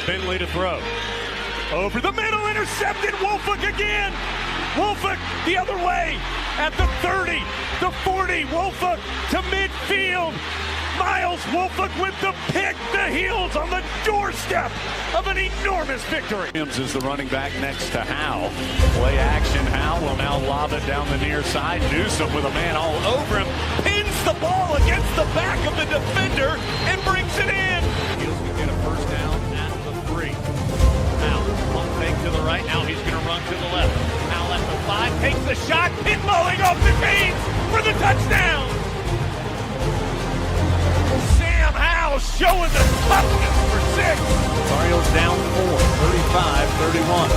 Finley to throw. Over the middle, intercepted. Wolford again. Wolford the other way at the 30, the 40. Wolford to midfield. Miles Wolford with the pick. The Heels on the doorstep of an enormous victory. Williams is the running back next to Howe. Play action. Howe will now lob it down the near side. Newsom with a man all over him. Pins the ball against the back of the defender and brings it in. Heels can get a first down at the 3. Howe, pump fake to the right. Now he's going to run to the left. Howe at the 5. Takes the shot. Pinballing off the chains for the touchdown. Sam Howe showing the toughness for 6. Orioles down 4, 35-31.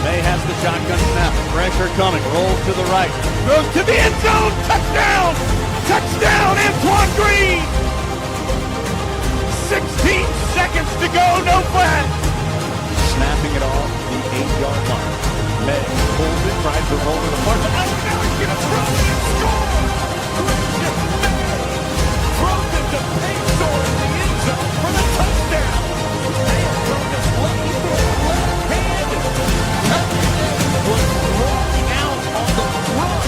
May has the shotgun snap. Pressure coming. Rolls to the right. Goes to the end zone. Touchdown! Touchdown, Antoine Green! 16 seconds to go. No flag. Snapping it off the 8-yard line. May pulls it, tries to roll to the front. Oh, now he's going to throw it and score! Throws it to Payson in the end zone for the touchdown. They are throwing a play for the left-handed. Was rolling out on the run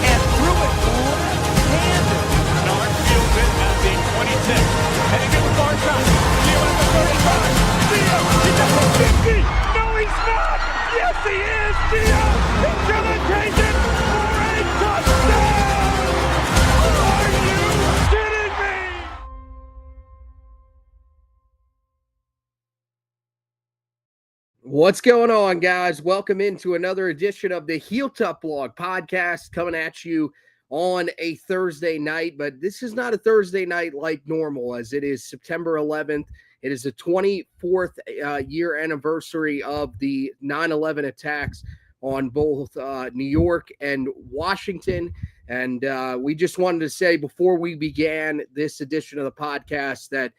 and threw it left-handed. Bernard fields it at the 26. Heading to the far side. Gio at the 35. Gio, he's at the 50. No, he's not. Yes, he is. Gio, he's going to take it for a touchdown. Are you kidding me? What's going on, guys? Welcome into another edition of the Heel Tough Blog podcast coming at you on a Thursday night, but this is not a Thursday night like normal, as it is September 11th. It is the 24th year anniversary of the 9/11 attacks on both New York and Washington. And we just wanted to say before we began this edition of the podcast that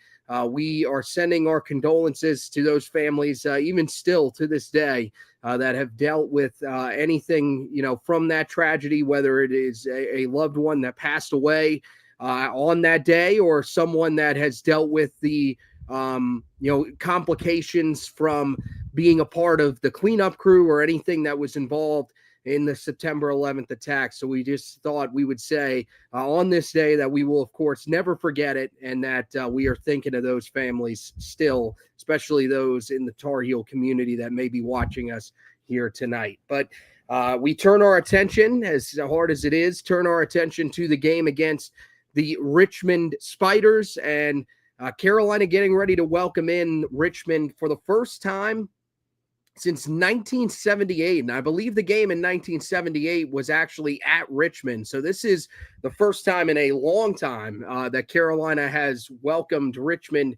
we are sending our condolences to those families, even still to this day, that have dealt with anything, from that tragedy, whether it is a loved one that passed away on that day or someone that has dealt with the, complications from being a part of the cleanup crew or anything that was involved in the September 11th attack. So we just thought we would say on this day that we will, of course, never forget it, and that we are thinking of those families still, especially those in the Tar Heel community that may be watching us here tonight. But we turn our attention, as hard as it is, turn our attention to the game against the Richmond Spiders, and Carolina getting ready to welcome in Richmond for the first time since 1978, and I believe the game in 1978 was actually at Richmond. So this is the first time in a long time that Carolina has welcomed Richmond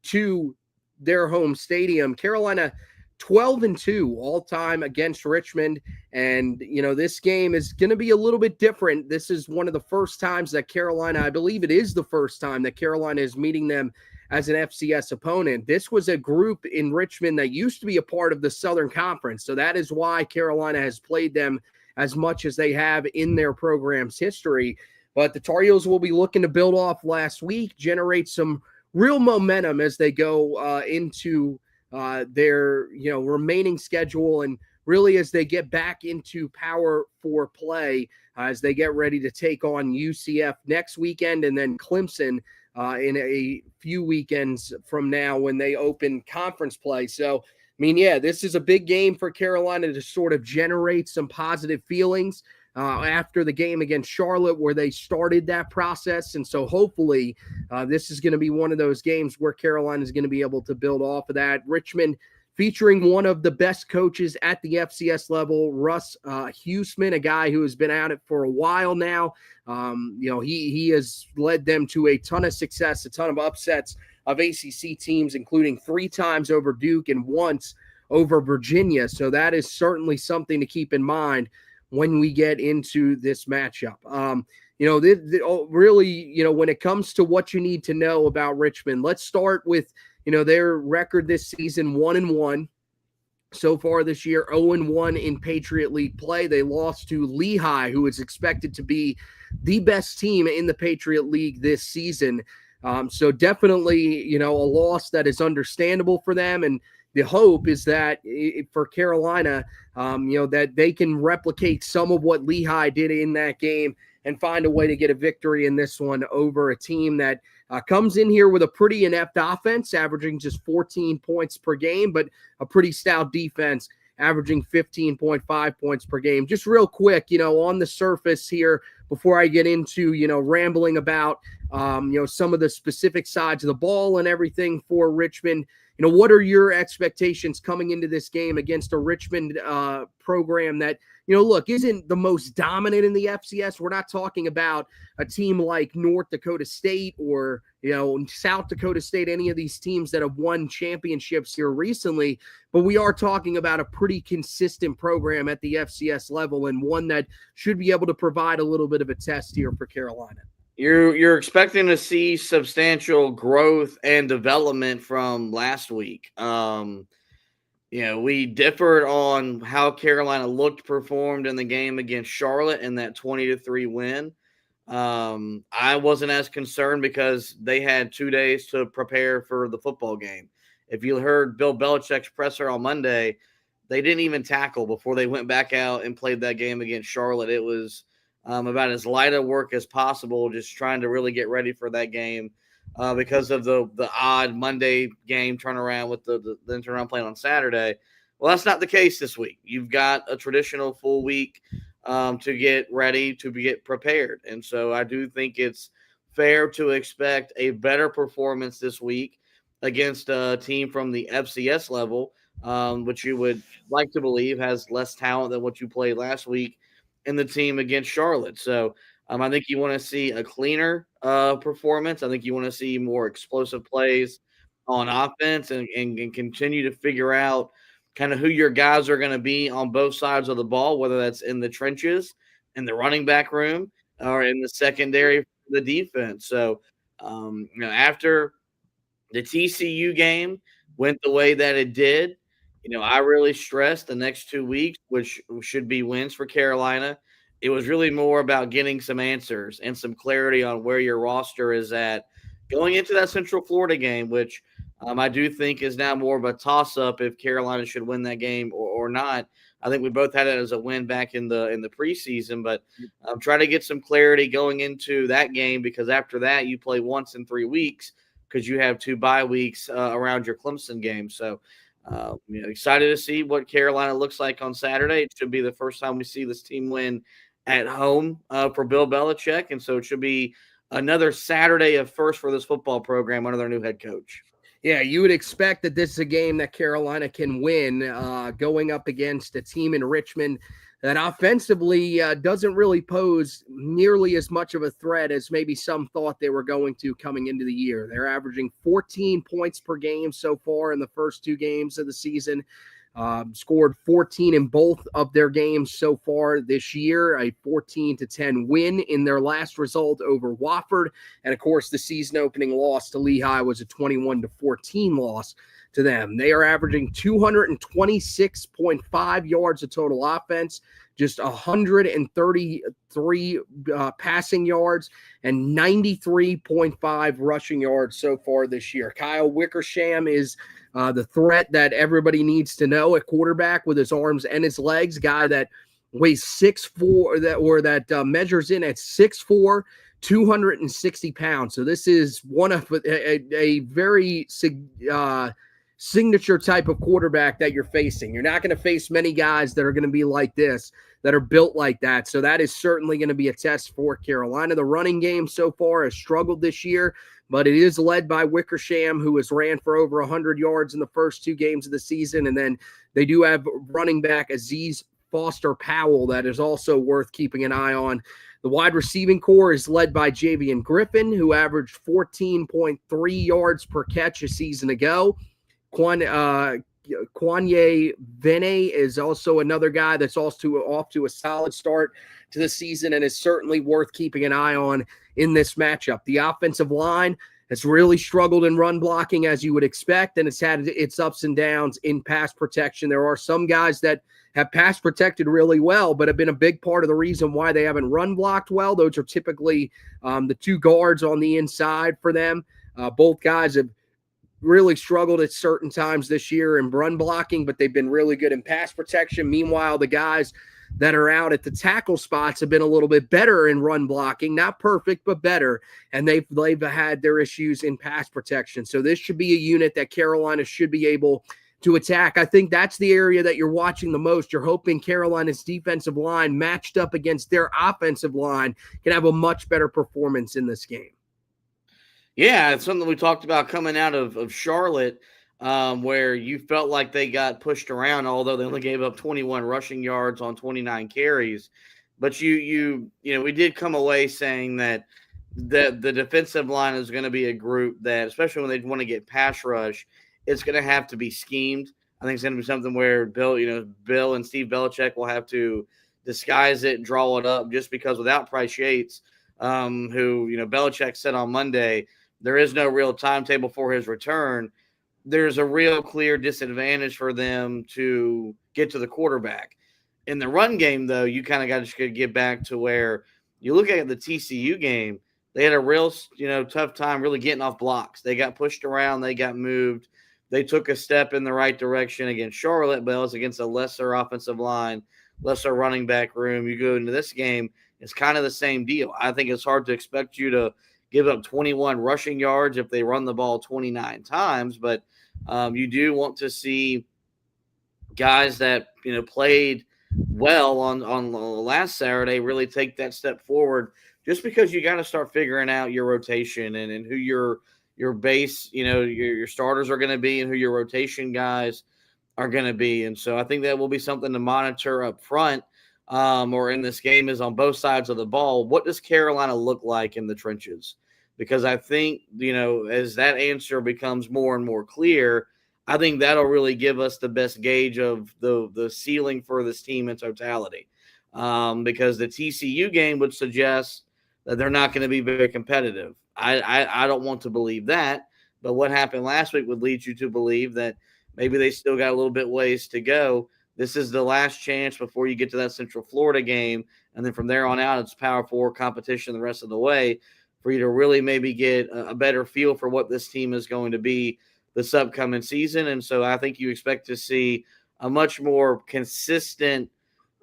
to their home stadium. Carolina 12-2 all time against Richmond, and this game is going to be a little bit different. This is one of the first times that Carolina, I believe it is the first time that Carolina is meeting them as an FCS opponent. This was a group in Richmond that used to be a part of the Southern Conference. So that is why Carolina has played them as much as they have in their program's history. But the Tar Heels will be looking to build off last week, generate some real momentum as they go into their remaining schedule, and really as they get back into Power 4 play, as they get ready to take on UCF next weekend and then Clemson in a few weekends from now when they open conference play. So, this is a big game for Carolina to sort of generate some positive feelings after the game against Charlotte, where they started that process. And so hopefully this is going to be one of those games where Carolina is going to be able to build off of that. Richmond featuring one of the best coaches at the FCS level, Russ Huesman, a guy who has been at it for a while now. He has led them to a ton of success, a ton of upsets of ACC teams, including 3 times over Duke and once over Virginia. So that is certainly something to keep in mind when we get into this matchup. Really, when it comes to what you need to know about Richmond, let's start with their record this season, 1-1. So far this year, 0-1 in Patriot League play. They lost to Lehigh, who is expected to be the best team in the Patriot League this season. So definitely, a loss that is understandable for them. And the hope is that for Carolina, that they can replicate some of what Lehigh did in that game and find a way to get a victory in this one over a team that comes in here with a pretty inept offense, averaging just 14 points per game, but a pretty stout defense, averaging 15.5 points per game. Just real quick, on the surface here, before I get into, rambling about, some of the specific sides of the ball and everything for Richmond, what are your expectations coming into this game against a Richmond program that, look, isn't the most dominant in the FCS? We're not talking about a team like North Dakota State or, South Dakota State, any of these teams that have won championships here recently, but we are talking about a pretty consistent program at the FCS level and one that should be able to provide a little bit of a test here for Carolina. You're expecting to see substantial growth and development from last week. We differed on how Carolina performed in the game against Charlotte in that 20-3 win. I wasn't as concerned because they had 2 days to prepare for the football game. If you heard Bill Belichick's presser on Monday, they didn't even tackle before they went back out and played that game against Charlotte. It was about as light of work as possible, just trying to really get ready for that game because of the odd Monday game turnaround with the turnaround playing on Saturday. Well, that's not the case this week. You've got a traditional full week to get ready, to get prepared. And so I do think it's fair to expect a better performance this week against a team from the FCS level, which you would like to believe has less talent than what you played last week in the team against Charlotte. So I think you want to see a cleaner performance. I think you want to see more explosive plays on offense and continue to figure out kind of who your guys are going to be on both sides of the ball, whether that's in the trenches, in the running back room, or in the secondary for the defense. So, after the TCU game went the way that it did, I really stressed the next 2 weeks, which should be wins for Carolina. It was really more about getting some answers and some clarity on where your roster is at going into that Central Florida game, which I do think is now more of a toss-up if Carolina should win that game or not. I think we both had it as a win back in the preseason, but try to get some clarity going into that game because after that you play once in 3 weeks because you have 2 bye weeks around your Clemson game. So excited to see what Carolina looks like on Saturday. It should be the first time we see this team win at home for Bill Belichick, and so it should be another Saturday of first for this football program under their new head coach. Yeah, you would expect that this is a game that Carolina can win going up against a team in Richmond that offensively doesn't really pose nearly as much of a threat as maybe some thought they were going to coming into the year. They're averaging 14 points per game so far in the first 2 games of the season. Scored 14 in both of their games so far this year, a 14-10 win in their last result over Wofford. And of course, the season opening loss to Lehigh was a 21-14 loss to them. They are averaging 226.5 yards of total offense, just 133 passing yards, and 93.5 rushing yards so far this year. Kyle Wickersham is the threat that everybody needs to know at quarterback with his arms and his legs. Guy that weighs 6'4", that measures in at 6'4", 260 pounds. So this is one of a very signature type of quarterback that you're facing. You're not going to face many guys that are going to be like this, that are built like that. So that is certainly going to be a test for Carolina. The running game so far has struggled this year, but it is led by Wickersham, who has ran for over 100 yards in the first 2 games of the season. And then they do have running back Aziz Foster Powell that is also worth keeping an eye on. The wide receiving core is led by Javian Griffin, who averaged 14.3 yards per catch a season ago. Kwanye Vene is also another guy that's also off to a solid start to the season and is certainly worth keeping an eye on in this matchup. The offensive line has really struggled in run blocking, as you would expect, and it's had its ups and downs in pass protection. There are some guys that have pass protected really well, but have been a big part of the reason why they haven't run blocked well. Those are typically the 2 guards on the inside for them. Both guys have really struggled at certain times this year in run blocking, but they've been really good in pass protection. Meanwhile, the guys that are out at the tackle spots have been a little bit better in run blocking, not perfect, but better. And they've had their issues in pass protection. So this should be a unit that Carolina should be able to attack. I think that's the area that you're watching the most. You're hoping Carolina's defensive line matched up against their offensive line can have a much better performance in this game. Yeah, it's something we talked about coming out of Charlotte, where you felt like they got pushed around, although they only gave up 21 rushing yards on 29 carries. But we did come away saying that the defensive line is going to be a group that, especially when they want to get pass rush, it's going to have to be schemed. I think it's going to be something where Bill and Steve Belichick will have to disguise it, draw it up, just because without Price Yates, who Belichick said on Monday, there is no real timetable for his return. There's a real clear disadvantage for them to get to the quarterback. In the run game, though, you kind of got to get back to where you look at the TCU game. They had a real, tough time really getting off blocks. They got pushed around. They got moved. They took a step in the right direction against Charlotte, but it was against a lesser offensive line, lesser running back room. You go into this game, it's kind of the same deal. I think it's hard to expect you to give up 21 rushing yards if they run the ball 29 times, but you do want to see guys that played well on last Saturday really take that step forward, just because you got to start figuring out your rotation and who your base, your starters are going to be and who your rotation guys are going to be. And so I think that will be something to monitor up front, or in this game, is on both sides of the ball. What does Carolina look like in the trenches? Because I think, as that answer becomes more and more clear, I think that'll really give us the best gauge of the ceiling for this team in totality. Because the TCU game would suggest that they're not going to be very competitive. I don't want to believe that, but what happened last week would lead you to believe that maybe they still got a little bit ways to go. This is the last chance before you get to that Central Florida game, and then from there on out, it's Power 4 competition the rest of the way for you to really maybe get a better feel for what this team is going to be this upcoming season. And so I think you expect to see a much more consistent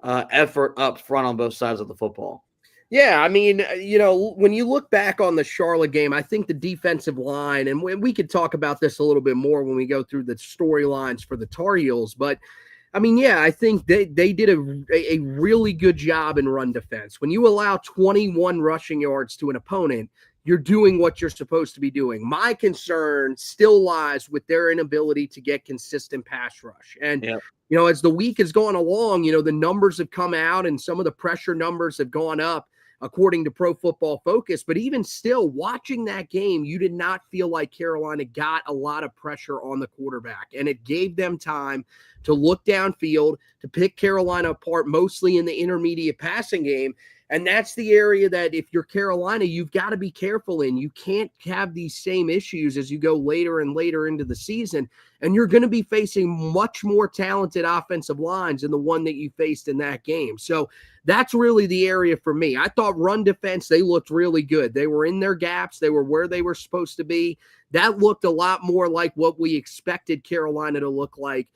effort up front on both sides of the football. Yeah, I mean, when you look back on the Charlotte game, I think the defensive line, and we could talk about this a little bit more when we go through the storylines for the Tar Heels, but I mean, yeah, I think they did a really good job in run defense. When you allow 21 rushing yards to an opponent, you're doing what you're supposed to be doing. My concern still lies with their inability to get consistent pass rush. And, as the week has gone along, the numbers have come out and some of the pressure numbers have gone up according to Pro Football Focus. But even still, watching that game, you did not feel like Carolina got a lot of pressure on the quarterback. And it gave them time to look downfield, to pick Carolina apart, mostly in the intermediate passing game. And that's the area that if you're Carolina, you've got to be careful in. You can't have these same issues as you go later and later into the season. And you're going to be facing much more talented offensive lines than the one that you faced in that game. So that's really the area for me. I thought run defense, they looked really good. They were in their gaps. They were where they were supposed to be. That looked a lot more like what we expected Carolina to look like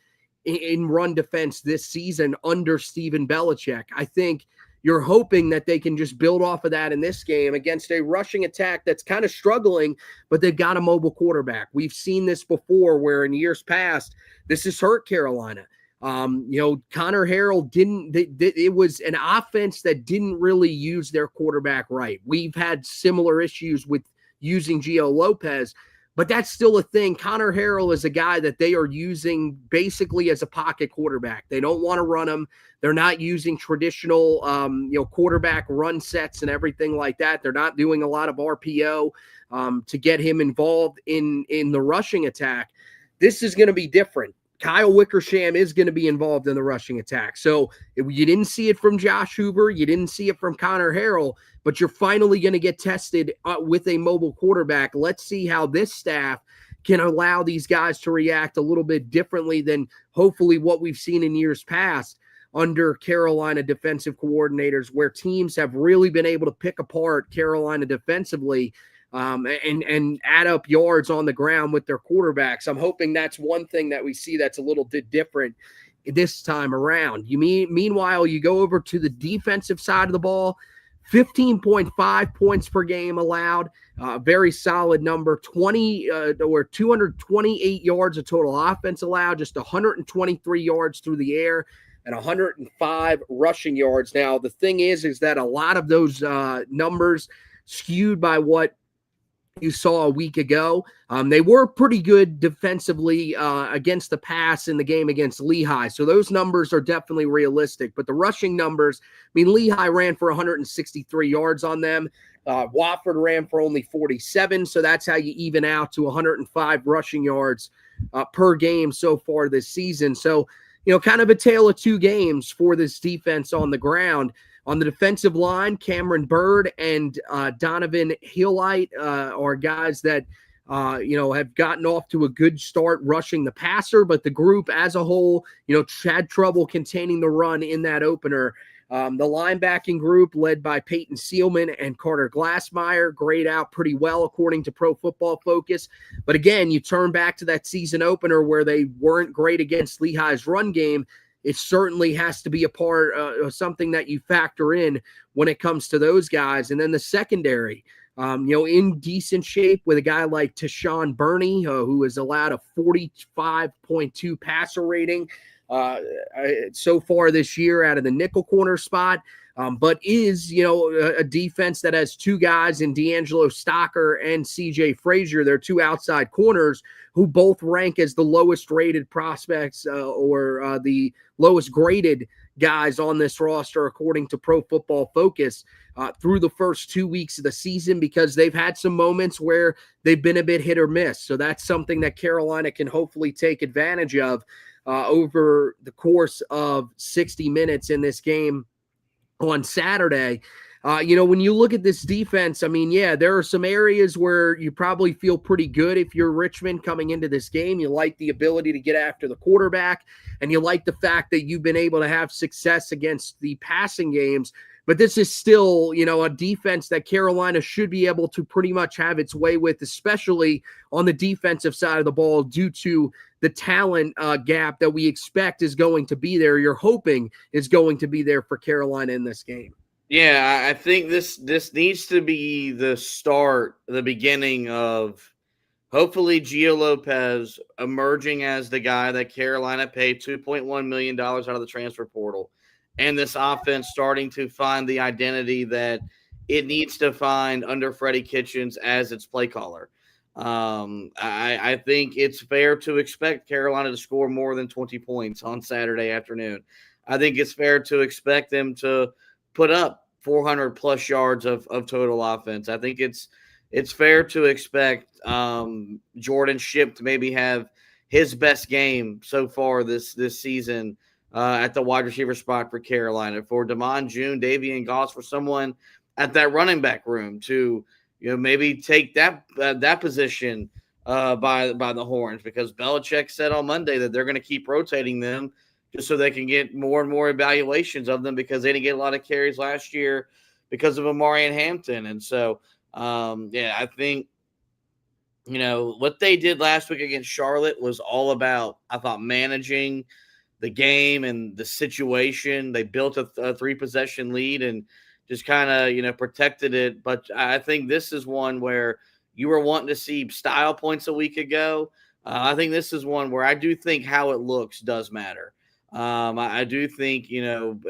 in run defense this season under Steven Belichick. I think you're hoping that they can just build off of that in this game against a rushing attack that's kind of struggling, but they've got a mobile quarterback. We've seen this before where in years past, this has hurt Carolina. Connor Harrell it was an offense that didn't really use their quarterback right. We've had similar issues with using Gio Lopez, but that's still a thing. Connor Harrell is a guy that they are using basically as a pocket quarterback. They don't want to run him. They're not using traditional, quarterback run sets and everything like that. They're not doing a lot of RPO to get him involved in the rushing attack. This is going to be different. Kyle Wickersham is going to be involved in the rushing attack. So you didn't see it from Josh Hoover. You didn't see it from Connor Harrell, but you're finally going to get tested with a mobile quarterback. Let's see how this staff can allow these guys to react a little bit differently than hopefully what we've seen in years past under Carolina defensive coordinators, where teams have really been able to pick apart Carolina defensively. and add up yards on the ground with their quarterbacks. I'm hoping that's one thing that we see that's a little bit different this time around. Meanwhile, you go over to the defensive side of the ball, 15.5 points per game allowed, very solid number. 228 yards of total offense allowed, just 123 yards through the air, and 105 rushing yards. Now, the thing is that a lot of those numbers skewed by what you saw a week ago. They were pretty good defensively against the pass in the game against Lehigh. So those numbers are definitely realistic. But the rushing numbers, I mean, Lehigh ran for 163 yards on them. Wofford ran for only 47. So that's how you even out to 105 rushing yards per game so far this season. So, kind of a tale of two games for this defense on the ground. On the defensive line, Cameron Bird and Donovan Hillite are guys that, have gotten off to a good start rushing the passer, but the group as a whole, had trouble containing the run in that opener. The linebacking group led by Peyton Seelman and Carter Glassmeyer grayed out pretty well according to Pro Football Focus. But again, you turn back to that season opener where they weren't great against Lehigh's run game. It certainly has to be a part of something that you factor in when it comes to those guys. And then the secondary, in decent shape with a guy like Tashawn Burney, who has allowed a 45.2 passer rating so far this year out of the nickel corner spot. But is, a defense that has two guys in D'Angelo Stocker and CJ Frazier. They're two outside corners who both rank as the lowest rated prospects or the lowest graded guys on this roster, according to Pro Football Focus, through the first 2 weeks of the season, because they've had some moments where they've been a bit hit or miss. So that's something that Carolina can hopefully take advantage of over the course of 60 minutes in this game on Saturday. When you look at this defense, I mean, yeah, there are some areas where you probably feel pretty good if you're Richmond coming into this game. You like the ability to get after the quarterback, and you like the fact that you've been able to have success against the passing games. But this is still, a defense that Carolina should be able to pretty much have its way with, especially on the defensive side of the ball, due to the talent gap that we expect is going to be there. You're hoping is going to be there for Carolina in this game. Yeah, I think this needs to be the beginning of hopefully Gio Lopez emerging as the guy that Carolina paid $2.1 million out of the transfer portal, and this offense starting to find the identity that it needs to find under Freddie Kitchens as its play caller. I think it's fair to expect Carolina to score more than 20 points on Saturday afternoon. I think it's fair to expect them to put up 400 plus yards of total offense. I think it's fair to expect Jordan Shipp to maybe have his best game so far this season at the wide receiver spot for Carolina. For Damon June, Davian Goss, for someone at that running back room to maybe take that position by the horns, because Belichick said on Monday that they're going to keep rotating them just so they can get more and more evaluations of them, because they didn't get a lot of carries last year because of Amari and Hampton. And so, I think, what they did last week against Charlotte was all about, I thought, managing the game and the situation. They built a 3-possession lead and just kind of, protected it. But I think this is one where you were wanting to see style points a week ago. I think this is one where I do think how it looks does matter. I do think,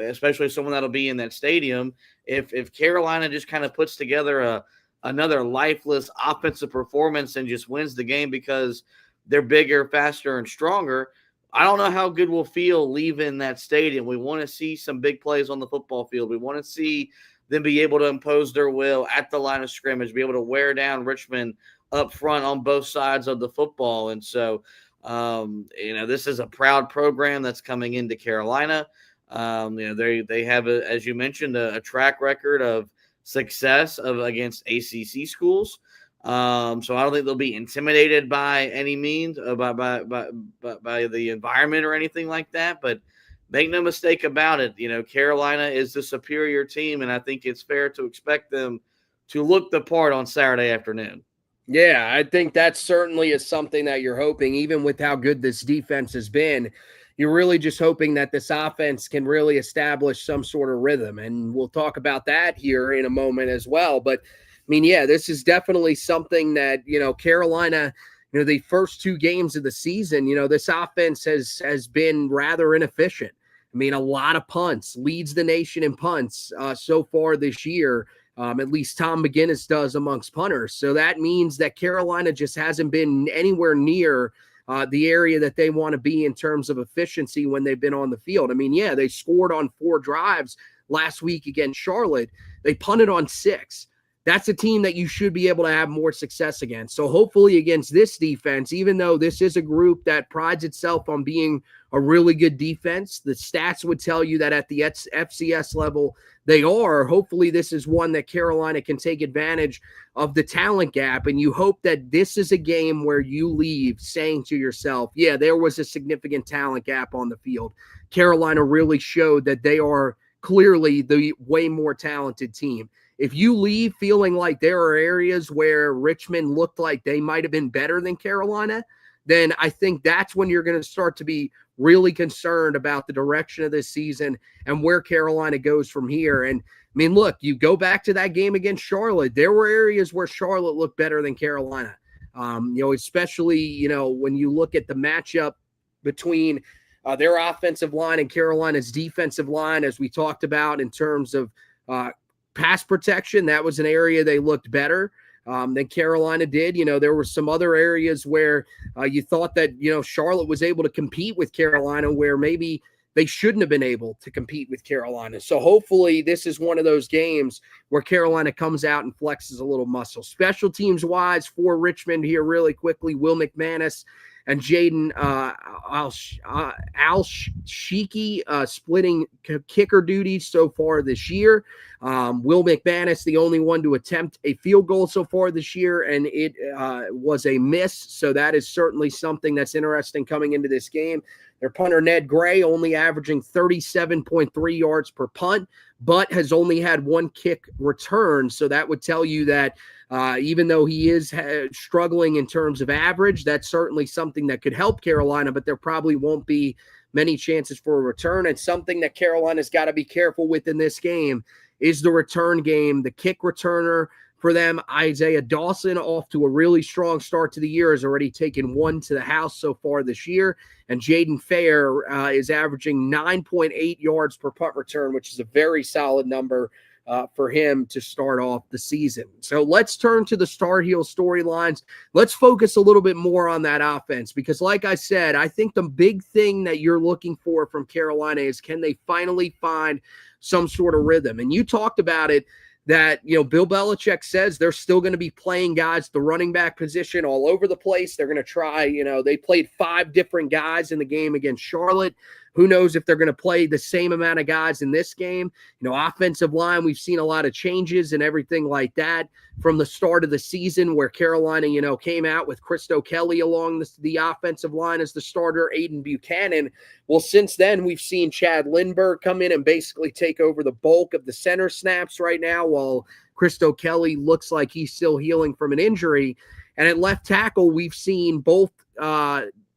especially someone that'll be in that stadium, if Carolina just kind of puts together another lifeless offensive performance and just wins the game because they're bigger, faster, and stronger, I don't know how good we'll feel leaving that stadium. We want to see some big plays on the football field. We want to see them be able to impose their will at the line of scrimmage, be able to wear down Richmond up front on both sides of the football. And so, this is a proud program that's coming into Carolina. They have, as you mentioned, a track record of success against ACC schools. So I don't think they'll be intimidated by any means by the environment or anything like that. But make no mistake about it, Carolina is the superior team, and I think it's fair to expect them to look the part on Saturday afternoon. Yeah, I think that certainly is something that you're hoping, even with how good this defense has been. You're really just hoping that this offense can really establish some sort of rhythm. And we'll talk about that here in a moment as well. But I mean, yeah, this is definitely something that, Carolina, the first 2 games of the season, this offense has been rather inefficient. I mean, a lot of punts, leads the nation in punts so far this year. At least Tom McGinnis does amongst punters. So that means that Carolina just hasn't been anywhere near the area that they want to be in terms of efficiency when they've been on the field. I mean, yeah, they scored on 4 drives last week against Charlotte. They punted on 6. That's a team that you should be able to have more success against. So hopefully against this defense, even though this is a group that prides itself on being a really good defense, the stats would tell you that at the FCS level they are. Hopefully this is one that Carolina can take advantage of the talent gap, and you hope that this is a game where you leave saying to yourself, yeah, there was a significant talent gap on the field. Carolina really showed that they are clearly the way more talented team. If you leave feeling like there are areas where Richmond looked like they might have been better than Carolina, then I think that's when you're going to start to be really concerned about the direction of this season and where Carolina goes from here. And I mean, look, you go back to that game against Charlotte. There were areas where Charlotte looked better than Carolina. Especially, when you look at the matchup between their offensive line and Carolina's defensive line, as we talked about in terms of pass protection, that was an area they looked better than Carolina did. There were some other areas where you thought that, Charlotte was able to compete with Carolina where maybe they shouldn't have been able to compete with Carolina. So hopefully this is one of those games where Carolina comes out and flexes a little muscle. Special teams wise for Richmond here really quickly, Will McManus and Jaden Al-Shiki splitting kicker duties so far this year. Will McManus, the only one to attempt a field goal so far this year, and it was a miss. So that is certainly something that's interesting coming into this game. Their punter, Ned Gray, only averaging 37.3 yards per punt, but has only had 1 kick return. So that would tell you that even though he is struggling in terms of average, that's certainly something that could help Carolina, but there probably won't be many chances for a return. And something that Carolina's got to be careful with in this game is the return game. The kick returner for them, Isaiah Dawson, off to a really strong start to the year, has already taken 1 to the house so far this year. And Jaden Fair is averaging 9.8 yards per punt return, which is a very solid number for him to start off the season. So let's turn to the Star Heel storylines. Let's focus a little bit more on that offense because, like I said, I think the big thing that you're looking for from Carolina is can they finally find some sort of rhythm? And you talked about it, that, Bill Belichick says they're still going to be playing guys the running back position all over the place. They're going to try, they played 5 different guys in the game against Charlotte. Who knows if they're going to play the same amount of guys in this game? Offensive line, we've seen a lot of changes and everything like that from the start of the season where Carolina, came out with Christo Kelly along the offensive line as the starter, Aiden Buchanan. Well, since then, we've seen Chad Lindbergh come in and basically take over the bulk of the center snaps right now while Christo Kelly looks like he's still healing from an injury. And at left tackle, we've seen both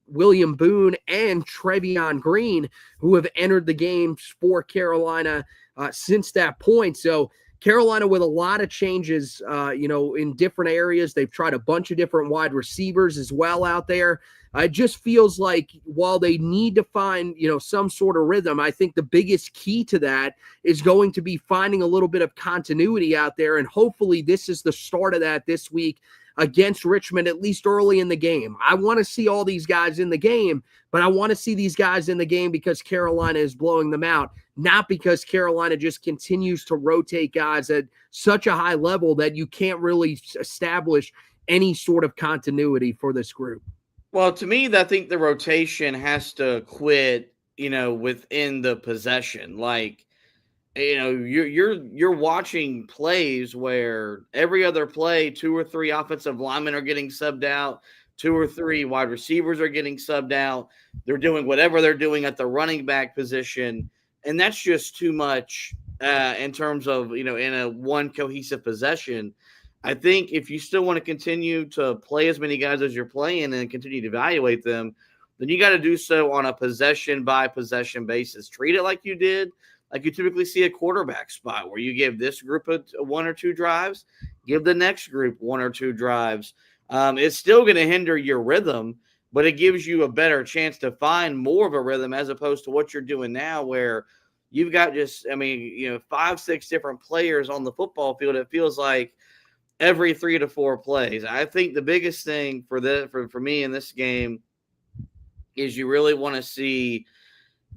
William Boone and Trevion Green, who have entered the games for Carolina since that point. So Carolina with a lot of changes, in different areas. They've tried a bunch of different wide receivers as well out there. It just feels like while they need to find, some sort of rhythm, I think the biggest key to that is going to be finding a little bit of continuity out there. And hopefully this is the start of that this week against Richmond, at least early in the game. I want to see all these guys in the game, but I want to see these guys in the game because Carolina is blowing them out, not because Carolina just continues to rotate guys at such a high level that you can't really establish any sort of continuity for this group. Well, to me, I think the rotation has to quit, within the possession. Like, you're watching plays where every other play, 2 or 3 offensive linemen are getting subbed out, 2 or 3 wide receivers are getting subbed out. They're doing whatever they're doing at the running back position, and that's just too much in terms of, in a one cohesive possession. I think if you still want to continue to play as many guys as you're playing and continue to evaluate them, then you got to do so on a possession by possession basis. Treat it like you typically see a quarterback spot, where you give this group one or two drives, give the next group one or two drives. It's still going to hinder your rhythm, but it gives you a better chance to find more of a rhythm, as opposed to what you're doing now, where you've got 5-6 different players on the football field. It feels like every 3 to 4 plays. I think the biggest thing for me in this game is you really want to see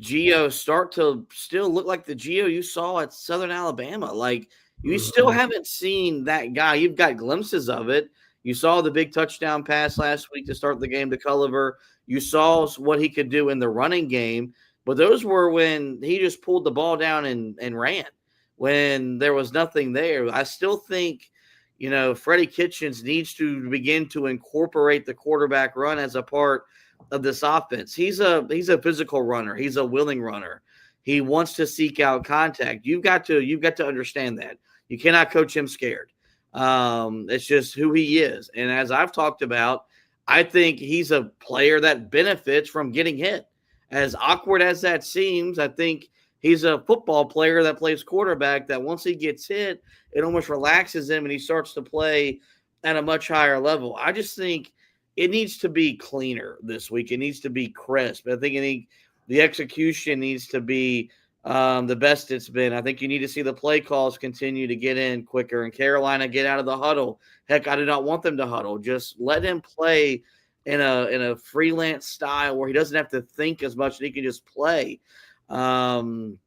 Gio start to still look like the Gio you saw at Southern Alabama. Like, you still haven't seen that guy. You've got glimpses of it. You saw the big touchdown pass last week to start the game to Culliver. You saw what he could do in the running game, but those were when he just pulled the ball down and ran, when there was nothing there. I still think, Freddie Kitchens needs to begin to incorporate the quarterback run as a part of this offense. He's a physical runner. He's a willing runner. He wants to seek out contact. You've got to understand that. You cannot coach him scared. It's just who he is. And as I've talked about, I think he's a player that benefits from getting hit. As awkward as that seems, I think he's a football player that plays quarterback that once he gets hit, it almost relaxes him and he starts to play at a much higher level. I just think it needs to be cleaner this week. It needs to be crisp. I think the execution needs to be the best it's been. I think you need to see the play calls continue to get in quicker, and Carolina get out of the huddle. Heck, I do not want them to huddle. Just let him play in a freelance style where he doesn't have to think as much, and he can just play. And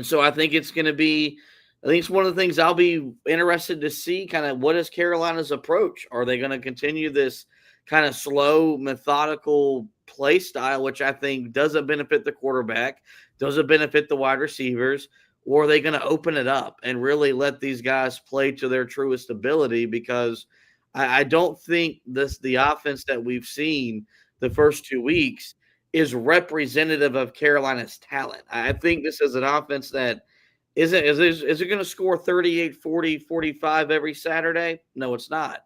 so I think it's going to be – I think it's one of the things I'll be interested to see, kind of what is Carolina's approach. Are they going to continue this kind of slow, methodical play style, which I think doesn't benefit the quarterback, doesn't benefit the wide receivers, or are they going to open it up and really let these guys play to their truest ability? Because I don't think the offense that we've seen the first 2 weeks is representative of Carolina's talent. I think this is an offense that is it going to score 38, 40, 45 every Saturday? No, it's not.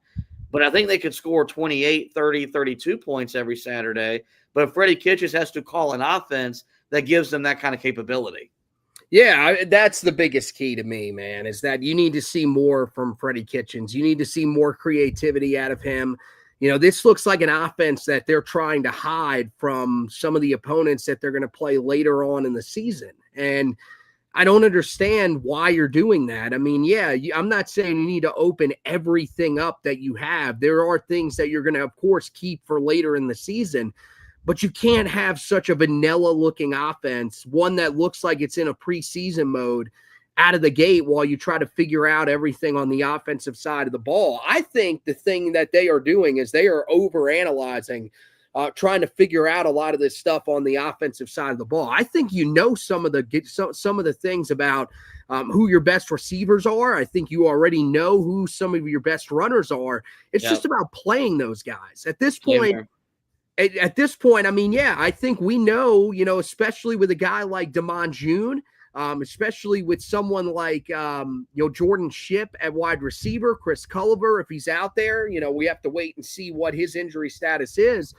But I think they could score 28, 30, 32 points every Saturday. But Freddie Kitchens has to call an offense that gives them that kind of capability. Yeah, that's the biggest key to me, man, is that you need to see more from Freddie Kitchens. You need to see more creativity out of him. This looks like an offense that they're trying to hide from some of the opponents that they're going to play later on in the season. And I don't understand why you're doing that. I mean, yeah, I'm not saying you need to open everything up that you have. There are things that you're going to, of course, keep for later in the season, but you can't have such a vanilla-looking offense, one that looks like it's in a preseason mode, out of the gate while you try to figure out everything on the offensive side of the ball. I think the thing that they are doing is they are overanalyzing, trying to figure out a lot of this stuff on the offensive side of the ball. I think some of the things about who your best receivers are. I think you already know who some of your best runners are. It's just about playing those guys. At this point, I mean, yeah, I think we know, especially with a guy like Damon June, especially with someone like, Jordan Shipp at wide receiver, Chris Culliver, if he's out there, we have to wait and see what his injury status is.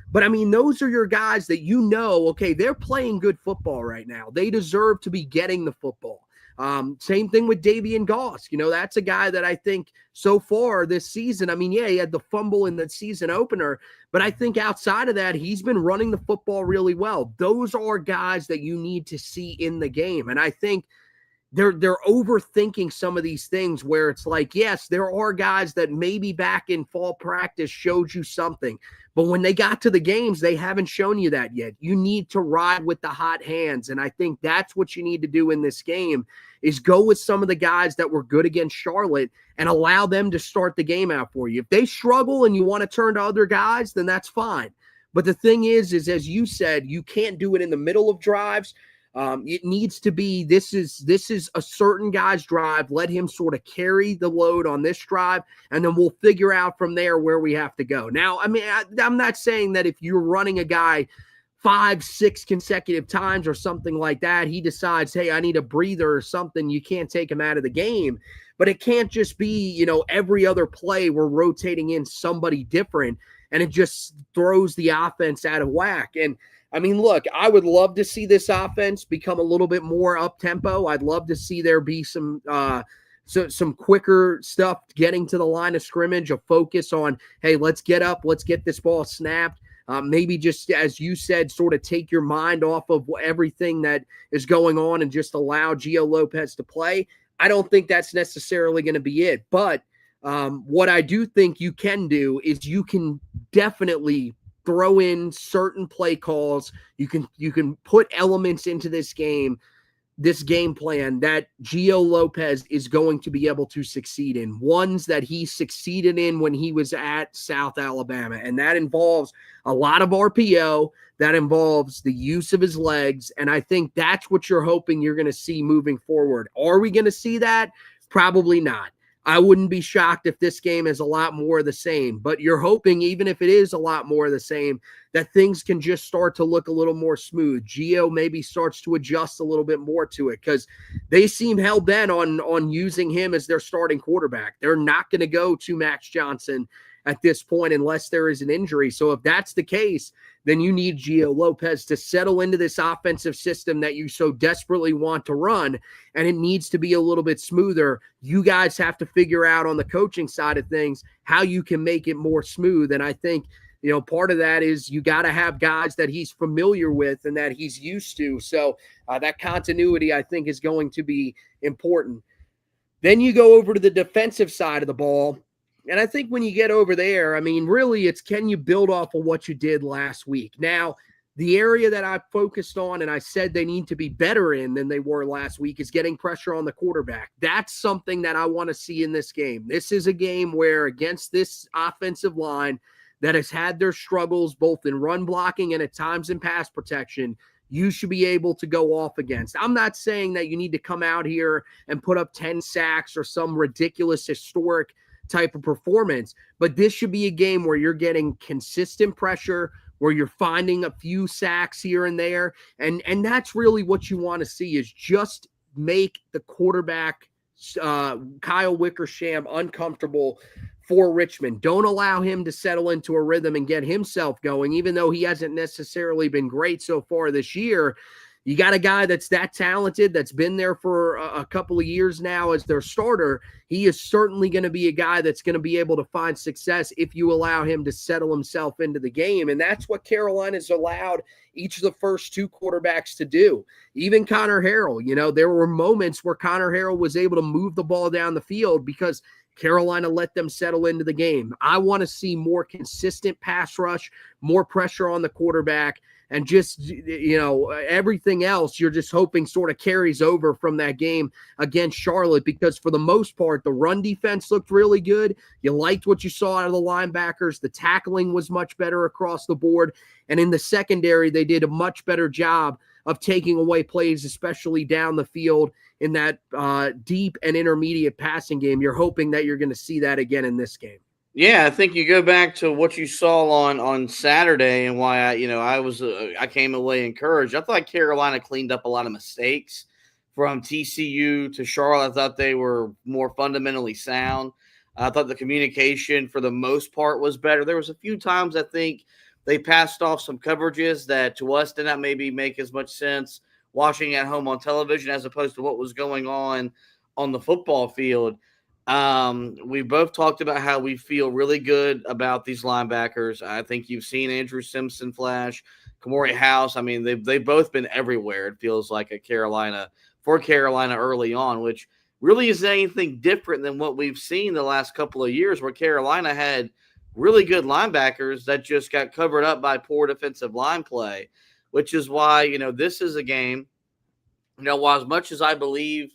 But, I mean, those are your guys that okay, they're playing good football right now. They deserve to be getting the football. Same thing with Davian Goss. That's a guy that I think so far this season, I mean, yeah, he had the fumble in the season opener, but I think outside of that, he's been running the football really well. Those are guys that you need to see in the game. And I think they're overthinking some of these things where it's like, yes, there are guys that maybe back in fall practice showed you something, but when they got to the games, they haven't shown you that yet. You need to ride with the hot hands. And I think that's what you need to do in this game is go with some of the guys that were good against Charlotte and allow them to start the game out for you. If they struggle and you want to turn to other guys, then that's fine. But the thing is as you said, you can't do it in the middle of drives. It needs to be, this is a certain guy's drive. Let him sort of carry the load on this drive, and then we'll figure out from there where we have to go. Now, I mean, I'm not saying that if you're running a guy 5-6 consecutive times or something like that, he decides, hey, I need a breather or something, you can't take him out of the game. But it can't just be, every other play we're rotating in somebody different, and it just throws the offense out of whack. And I mean, look, I would love to see this offense become a little bit more up-tempo. I'd love to see there be some quicker stuff getting to the line of scrimmage, a focus on, hey, let's get up, let's get this ball snapped. Maybe just, as you said, sort of take your mind off of everything that is going on and just allow Gio Lopez to play. I don't think that's necessarily going to be it. But what I do think you can do is you can definitely throw in certain play calls. You can put elements into this game plan that Gio Lopez is going to be able to succeed in, ones that he succeeded in when he was at South Alabama. And that involves a lot of RPO, that involves the use of his legs. And I think that's what you're hoping you're going to see moving forward. Are we going to see that? Probably not. I wouldn't be shocked if this game is a lot more of the same, but you're hoping, even if it is a lot more of the same, that things can just start to look a little more smooth. Gio maybe starts to adjust a little bit more to it, because they seem hell-bent on using him as their starting quarterback. They're not going to go to Max Johnson at this point unless there is an injury. So if that's the case, then you need Gio Lopez to settle into this offensive system that you so desperately want to run, and it needs to be a little bit smoother. You guys have to figure out on the coaching side of things how you can make it more smooth. And I think, part of that is you got to have guys that he's familiar with and that he's used to. So that continuity, I think, is going to be important. Then you go over to the defensive side of the ball. And I think when you get over there, I mean, really, it's, can you build off of what you did last week? Now, the area that I focused on and I said they need to be better in than they were last week is getting pressure on the quarterback. That's something that I want to see in this game. This is a game where, against this offensive line that has had their struggles both in run blocking and at times in pass protection, you should be able to go off against. I'm not saying that you need to come out here and put up 10 sacks or some ridiculous historic type of performance, but this should be a game where you're getting consistent pressure, where you're finding a few sacks here and there, and that's really what you want to see, is just make the quarterback Kyle Wickersham uncomfortable for Richmond. Don't allow him to settle into a rhythm and get himself going, even though he hasn't necessarily been great so far this year. You got a guy that's that talented, that's been there for a couple of years now as their starter. He is certainly going to be a guy that's going to be able to find success if you allow him to settle himself into the game. And that's what Carolina's allowed each of the first two quarterbacks to do. Even Connor Harrell, there were moments where Connor Harrell was able to move the ball down the field because Carolina let them settle into the game. I want to see more consistent pass rush, more pressure on the quarterback, and just, everything else you're just hoping sort of carries over from that game against Charlotte, because for the most part, the run defense looked really good. You liked what you saw out of the linebackers. The tackling was much better across the board. And in the secondary, they did a much better job of taking away plays, especially down the field in that deep and intermediate passing game. You're hoping that you're going to see that again in this game. Yeah, I think you go back to what you saw on Saturday and why I came away encouraged. I thought Carolina cleaned up a lot of mistakes from TCU to Charlotte. I thought they were more fundamentally sound. I thought the communication for the most part was better. There was a few times I think they passed off some coverages that to us did not maybe make as much sense watching at home on television as opposed to what was going on the football field. We both talked about how we feel really good about these linebackers. I think you've seen Andrew Simpson flash, Kamori House. I mean, they've both been everywhere. It feels like for Carolina early on, which really isn't anything different than what we've seen the last couple of years, where Carolina had really good linebackers that just got covered up by poor defensive line play, which is why, this is a game, while as much as I believe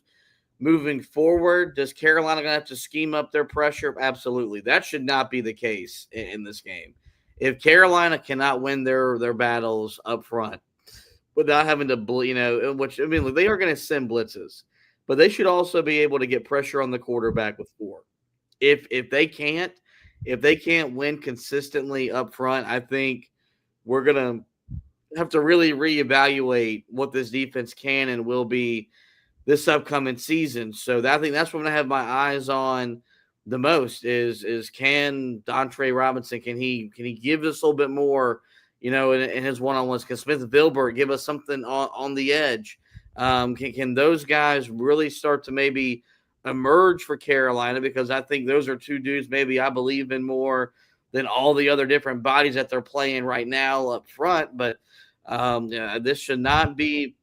moving forward, does Carolina going to have to scheme up their pressure? Absolutely. That should not be the case in this game. If Carolina cannot win their battles up front without having to, they are going to send blitzes, but they should also be able to get pressure on the quarterback with four. If they can't win consistently up front, I think we're going to have to really reevaluate what this defense can and will be this upcoming season. So I think that's what I'm going to have my eyes on the most is can Dontre Robinson, can he give us a little bit more, in his one-on-ones? Can Smith Vilbert give us something on the edge? Can those guys really start to maybe emerge for Carolina? Because I think those are two dudes maybe I believe in more than all the other different bodies that they're playing right now up front. But this should not be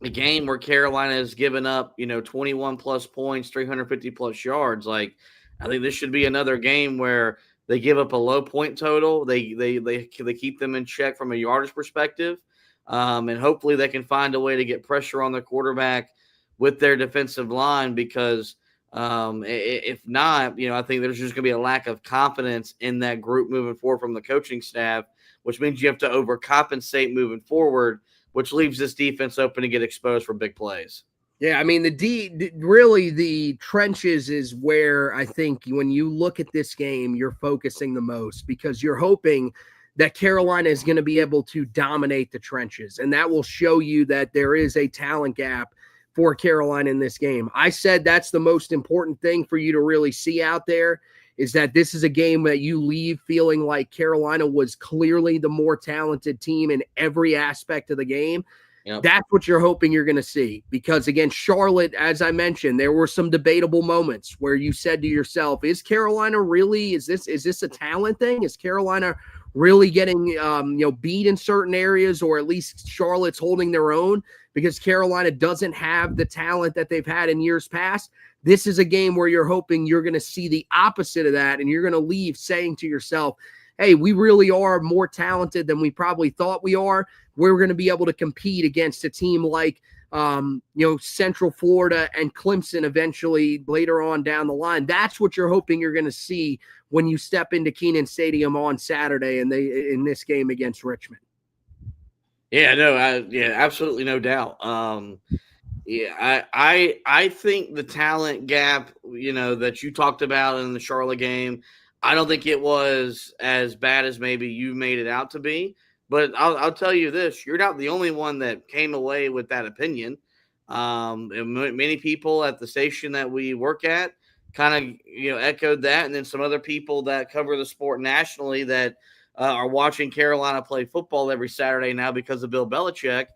a game where Carolina has given up, 21 plus points, 350 plus yards. Like, I think this should be another game where they give up a low point total. They keep them in check from a yardage perspective. And hopefully they can find a way to get pressure on the quarterback with their defensive line, because if not, I think there's just going to be a lack of confidence in that group moving forward from the coaching staff, which means you have to overcompensate moving forward, which leaves this defense open to get exposed for big plays. Yeah, I mean, really the trenches is where I think when you look at this game, you're focusing the most, because you're hoping that Carolina is going to be able to dominate the trenches, and that will show you that there is a talent gap for Carolina in this game. I said that's the most important thing for you to really see out there, is that this is a game that you leave feeling like Carolina was clearly the more talented team in every aspect of the game. Yep. That's what you're hoping you're going to see, because against Charlotte, as I mentioned, there were some debatable moments where you said to yourself, is Carolina really, is this a talent thing? Is Carolina really getting beat in certain areas, or at least Charlotte's holding their own because Carolina doesn't have the talent that they've had in years past? This is a game where you're hoping you're going to see the opposite of that, and you're going to leave saying to yourself, hey, we really are more talented than we probably thought we are. We're going to be able to compete against a team like Central Florida and Clemson eventually later on down the line. That's what you're hoping you're going to see when you step into Kenan Stadium on Saturday and in this game against Richmond. Yeah, no, absolutely, no doubt. I think the talent gap, that you talked about in the Charlotte game, I don't think it was as bad as maybe you made it out to be. But I'll tell you this: you're not the only one that came away with that opinion. And many people at the station that we work at kind of echoed that, and then some other people that cover the sport nationally that are watching Carolina play football every Saturday now because of Bill Belichick,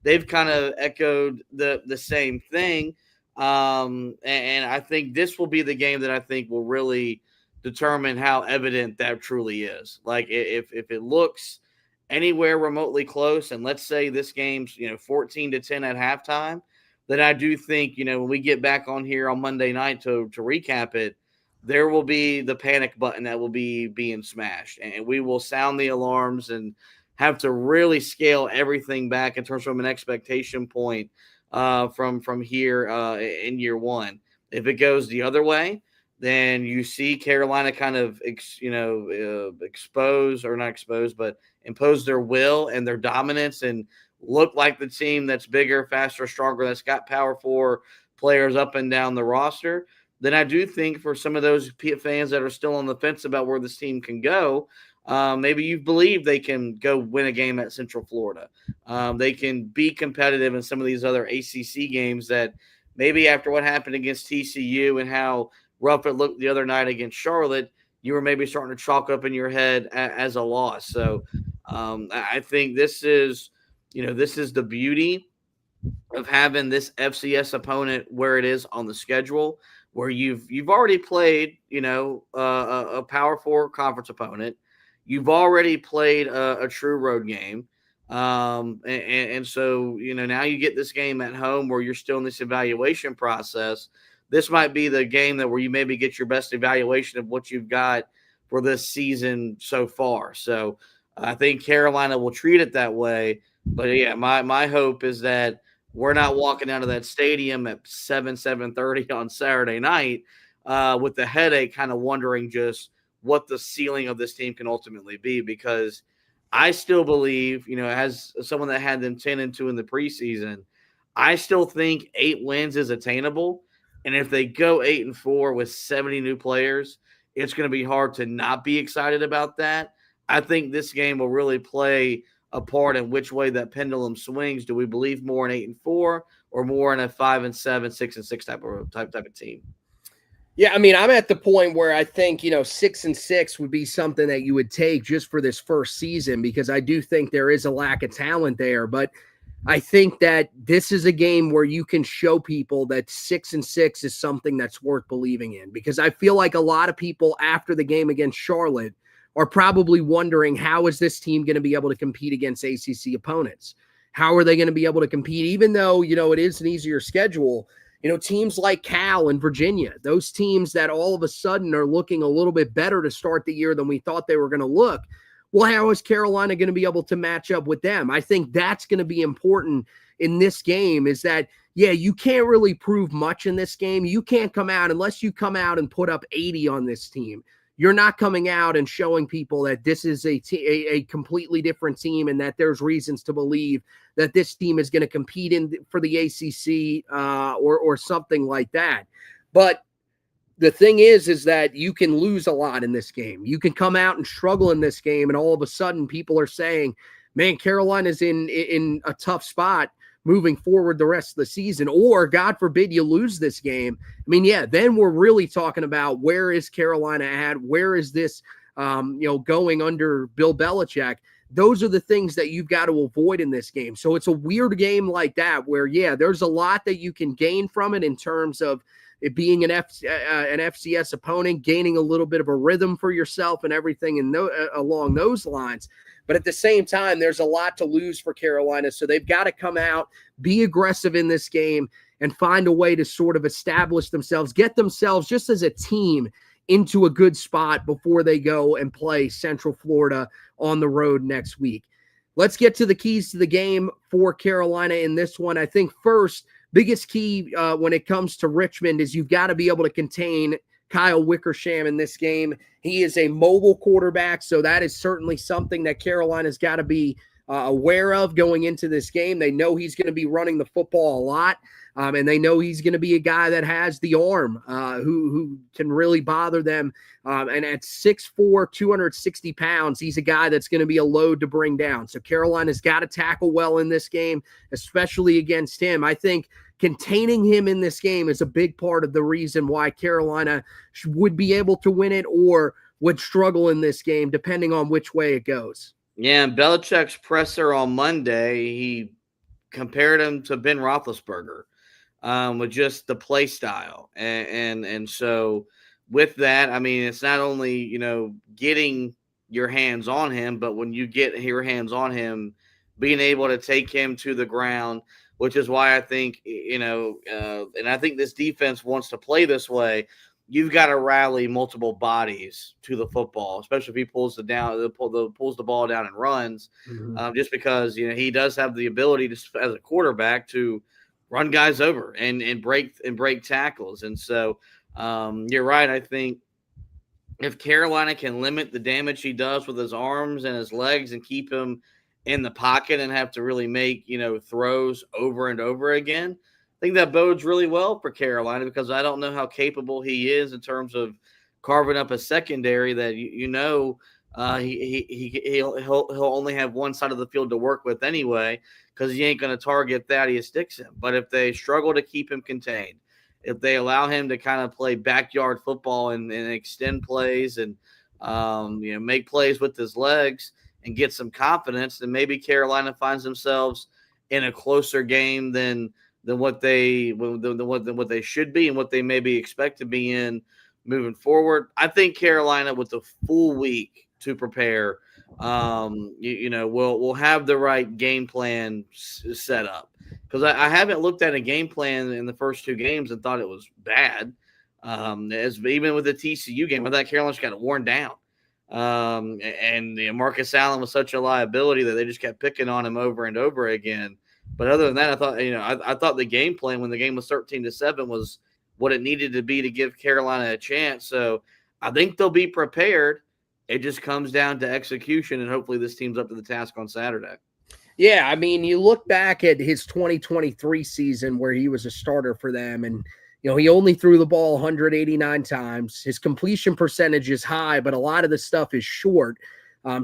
they've kind of echoed the same thing. And I think this will be the game that I think will really determine how evident that truly is. Like, if it looks anywhere remotely close, and let's say this game's 14-10 at halftime, then I do think when we get back on here on Monday night to recap it, there will be the panic button that will be being smashed, and we will sound the alarms and have to really scale everything back in terms of an expectation point from here in year one. If it goes the other way, then you see Carolina kind of impose their will and their dominance and look like the team that's bigger, faster, stronger, that's got Power 4 players up and down the roster. Then I do think for some of those fans that are still on the fence about where this team can go, maybe you believe they can go win a game at Central Florida. They can be competitive in some of these other ACC games that maybe after what happened against TCU and how rough it looked the other night against Charlotte, you were maybe starting to chalk up in your head as a loss. So I think this is the beauty of having this FCS opponent where it is on the schedule, where you've already played, a Power 4 conference opponent. You've already played a true road game. And so, now you get this game at home where you're still in this evaluation process. This might be the game where you maybe get your best evaluation of what you've got for this season so far. So I think Carolina will treat it that way. But yeah, my hope is that we're not walking out of that stadium at 7:30 on Saturday night with the headache, kind of wondering just what the ceiling of this team can ultimately be, because I still believe, as someone that had them 10-2 in the preseason, I still think 8 wins is attainable. And if they go 8-4 with 70 new players, it's going to be hard to not be excited about that. I think this game will really play apart in which way that pendulum swings. Do we believe more in 8-4 or more in a 5-7, 6-6 type of team? Yeah, I mean, I'm at the point where I think, 6-6 would be something that you would take just for this first season, because I do think there is a lack of talent there. But I think that this is a game where you can show people that 6-6 is something that's worth believing in, because I feel like a lot of people after the game against Charlotte are probably wondering, how is this team going to be able to compete against ACC opponents? How are they going to be able to compete, even though, it is an easier schedule? Teams like Cal and Virginia, those teams that all of a sudden are looking a little bit better to start the year than we thought they were going to look. Well, how is Carolina going to be able to match up with them? I think that's going to be important in this game, is that, yeah, you can't really prove much in this game. You can't come out, unless you come out and put up 80 on this team. You're not coming out and showing people that this is a completely different team, and that there's reasons to believe that this team is going to compete for the ACC or something like that. But the thing is that you can lose a lot in this game. You can come out and struggle in this game, and all of a sudden people are saying, man, Carolina's in a tough spot moving forward the rest of the season. Or, God forbid, you lose this game. I mean, yeah, then we're really talking about, where is Carolina at? Where is this, going under Bill Belichick? Those are the things that you've got to avoid in this game. So it's a weird game like that where, yeah, there's a lot that you can gain from it in terms of it being an FCS opponent, gaining a little bit of a rhythm for yourself and everything along those lines. But at the same time, there's a lot to lose for Carolina. So they've got to come out, be aggressive in this game, and find a way to sort of establish themselves, get themselves just as a team into a good spot before they go and play Central Florida on the road next week. Let's get to the keys to the game for Carolina in this one. I think first, biggest key when it comes to Richmond is you've got to be able to contain Kyle Wickersham in this game. He is a mobile quarterback, so that is certainly something that Carolina's got to be aware of going into this game. They know he's going to be running the football a lot, and they know he's going to be a guy that has the arm who can really bother them. And at 6'4", 260 pounds, he's a guy that's going to be a load to bring down. So Carolina's got to tackle well in this game, especially against him. I think containing him in this game is a big part of the reason why Carolina would be able to win it or would struggle in this game, depending on which way it goes. Yeah, and Belichick's presser on Monday, he compared him to Ben Roethlisberger with just the play style. And so with that, I mean, it's not only, getting your hands on him, but when you get your hands on him, being able to take him to the ground, which is why I think, and I think this defense wants to play this way. You've got to rally multiple bodies to the football, especially if he pulls the ball down and runs, just because, he does have the ability to, as a quarterback, to run guys over and break tackles. And so you're right. I think if Carolina can limit the damage he does with his arms and his legs and keep him in the pocket and have to really make, throws over and over again, I think that bodes really well for Carolina, because I don't know how capable he is in terms of carving up a secondary that, he'll only have one side of the field to work with anyway, because he ain't going to target Thaddeus Dixon. But if they struggle to keep him contained, if they allow him to kind of play backyard football and extend plays and, make plays with his legs and get some confidence, then maybe Carolina finds themselves in a closer game than what they should be and what they maybe expect to be in moving forward. I think Carolina, with the full week to prepare, we'll have the right game plan set up, because I haven't looked at a game plan in the first two games and thought it was bad. As even with the TCU game, I thought Carolina got it worn down. And Marcus Allen was such a liability that they just kept picking on him over and over again. But other than that, I thought, I thought the game plan when the game was 13-7 was what it needed to be to give Carolina a chance. So I think they'll be prepared. It just comes down to execution, and hopefully this team's up to the task on Saturday. Yeah, I mean, you look back at his 2023 season where he was a starter for them, and he only threw the ball 189 times. His completion percentage is high, but a lot of the stuff is short.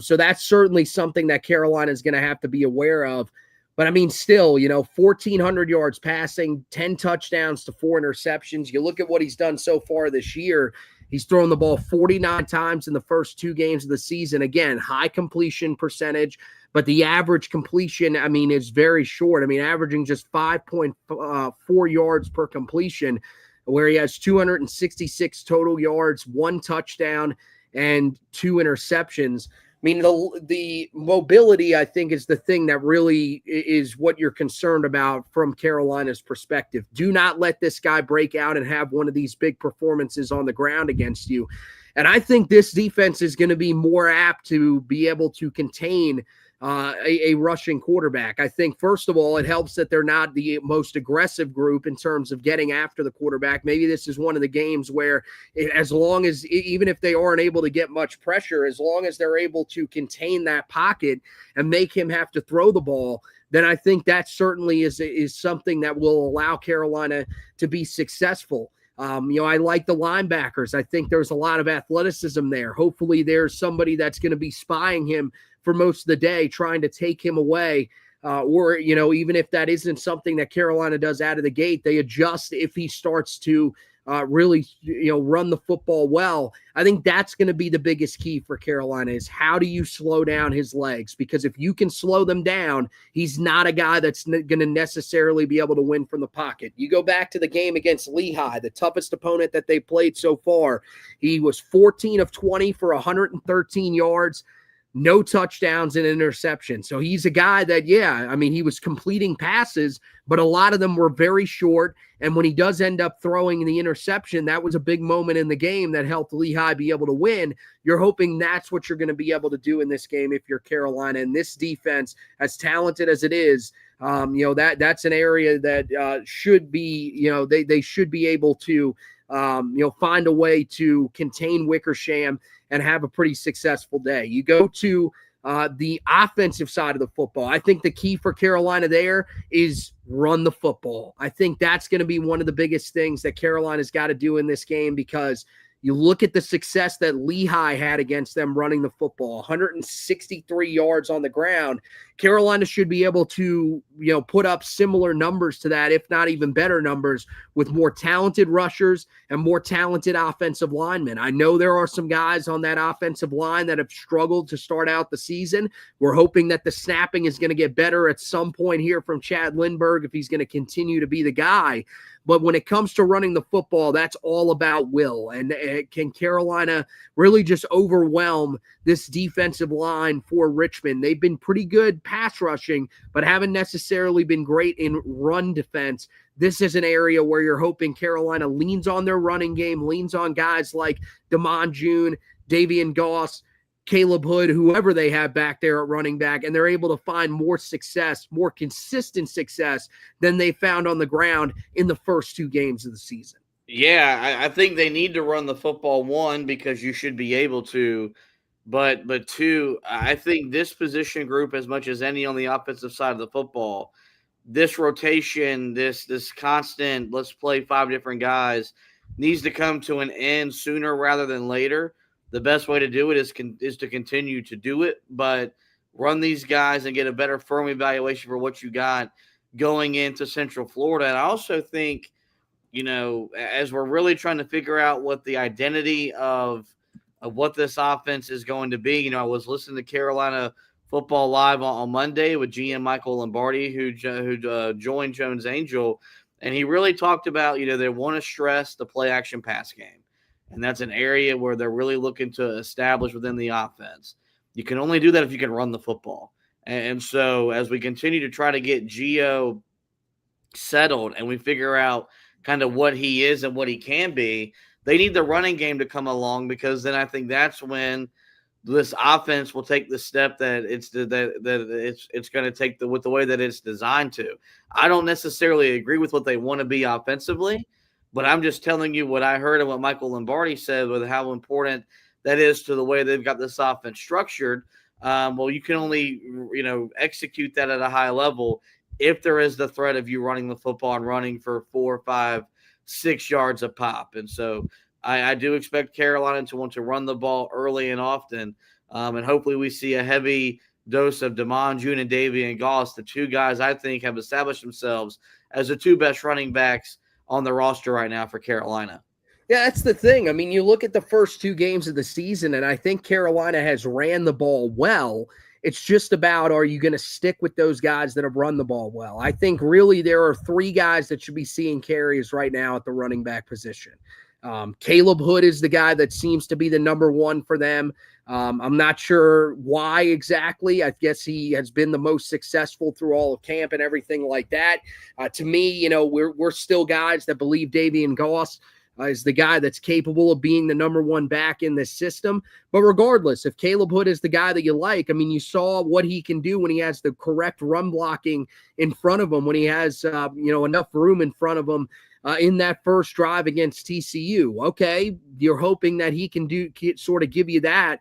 So that's certainly something that Carolina is going to have to be aware of. But I mean, still, 1,400 yards passing, 10 touchdowns to 4 interceptions. You look at what he's done so far this year. He's thrown the ball 49 times in the first 2 games of the season. Again, high completion percentage, but the average completion, I mean, is very short. I mean, averaging just 5.4 yards per completion, where he has 266 total yards, 1 touchdown, and 2 interceptions. I mean, the mobility, I think, is the thing that really is what you're concerned about from Carolina's perspective. Do not let this guy break out and have one of these big performances on the ground against you. And I think this defense is going to be more apt to be able to contain a rushing quarterback. I think, first of all, it helps that they're not the most aggressive group in terms of getting after the quarterback. Maybe this is one of the games where as long as, even if they aren't able to get much pressure, as long as they're able to contain that pocket and make him have to throw the ball, then I think that certainly is something that will allow Carolina to be successful. I like the linebackers. I think there's a lot of athleticism there. Hopefully there's somebody that's going to be spying him for most of the day, trying to take him away. Or, even if that isn't something that Carolina does out of the gate, they adjust if he starts to really, run the football well. I think that's going to be the biggest key for Carolina is how do you slow down his legs? Because if you can slow them down, he's not a guy that's going to necessarily be able to win from the pocket. You go back to the game against Lehigh, the toughest opponent that they played so far. He was 14 of 20 for 113 yards. No touchdowns and interceptions. So he's a guy that, he was completing passes, but a lot of them were very short. And when he does end up throwing the interception, that was a big moment in the game that helped Lehigh be able to win. You're hoping that's what you're going to be able to do in this game if you're Carolina. And this defense, as talented as it is, that's an area that should be, they should be able to, find a way to contain Wickersham and have a pretty successful day. You go to the offensive side of the football. I think the key for Carolina there is run the football. I think that's going to be one of the biggest things that Carolina's got to do in this game, because you look at the success that Lehigh had against them running the football, 163 yards on the ground. Carolina should be able to, put up similar numbers to that, if not even better numbers, with more talented rushers and more talented offensive linemen. I know there are some guys on that offensive line that have struggled to start out the season. We're hoping that the snapping is going to get better at some point here from Chad Lindbergh if he's going to continue to be the guy. But when it comes to running the football, that's all about will. And can Carolina really just overwhelm this defensive line for Richmond? They've been pretty good pass rushing, but haven't necessarily been great in run defense. This is an area where you're hoping Carolina leans on their running game, leans on guys like Damon June, Davian Goss, Caleb Hood, whoever they have back there at running back, and they're able to find more success, more consistent success than they found on the ground in the first 2 games of the season. Yeah, I think they need to run the football, 1, because you should be able to, but 2, I think this position group, as much as any on the offensive side of the football, this rotation, this constant, let's play 5 different guys, needs to come to an end sooner rather than later. The best way to do it is to continue to do it, but run these guys and get a better firm evaluation for what you got going into Central Florida. And I also think, as we're really trying to figure out what the identity of what this offense is going to be, I was listening to Carolina Football Live on Monday with GM Michael Lombardi, who joined Jones Angel, and he really talked about, they want to stress the play action pass game. And that's an area where they're really looking to establish within the offense. You can only do that if you can run the football. And so as we continue to try to get Gio settled and we figure out kind of what he is and what he can be, they need the running game to come along, because then I think that's when this offense will take the step that it's going to take with the way that it's designed to. I don't necessarily agree with what they want to be offensively, but I'm just telling you what I heard and what Michael Lombardi said with how important that is to the way they've got this offense structured. Well, you can only, execute that at a high level if there is the threat of you running the football and running for 4, 5, 6 yards a pop. And so I do expect Carolina to want to run the ball early and often. And hopefully we see a heavy dose of Damon June and Davian Goss, the two guys I think have established themselves as the two best running backs on the roster right now for Carolina. Yeah, that's the thing. I mean, you look at the first 2 games of the season, and I think Carolina has ran the ball well. It's just about, are you going to stick with those guys that have run the ball well? I think really there are 3 guys that should be seeing carries right now at the running back position. Caleb Hood is the guy that seems to be the number 1 for them. I'm not sure why exactly. I guess he has been the most successful through all of camp and everything like that. To me, we're still guys that believe Davian Goss is the guy that's capable of being the number 1 back in this system. But regardless, if Caleb Hood is the guy that you like, I mean, you saw what he can do when he has the correct run blocking in front of him, when he has, enough room in front of him in that first drive against TCU. Okay, you're hoping that he can sort of give you that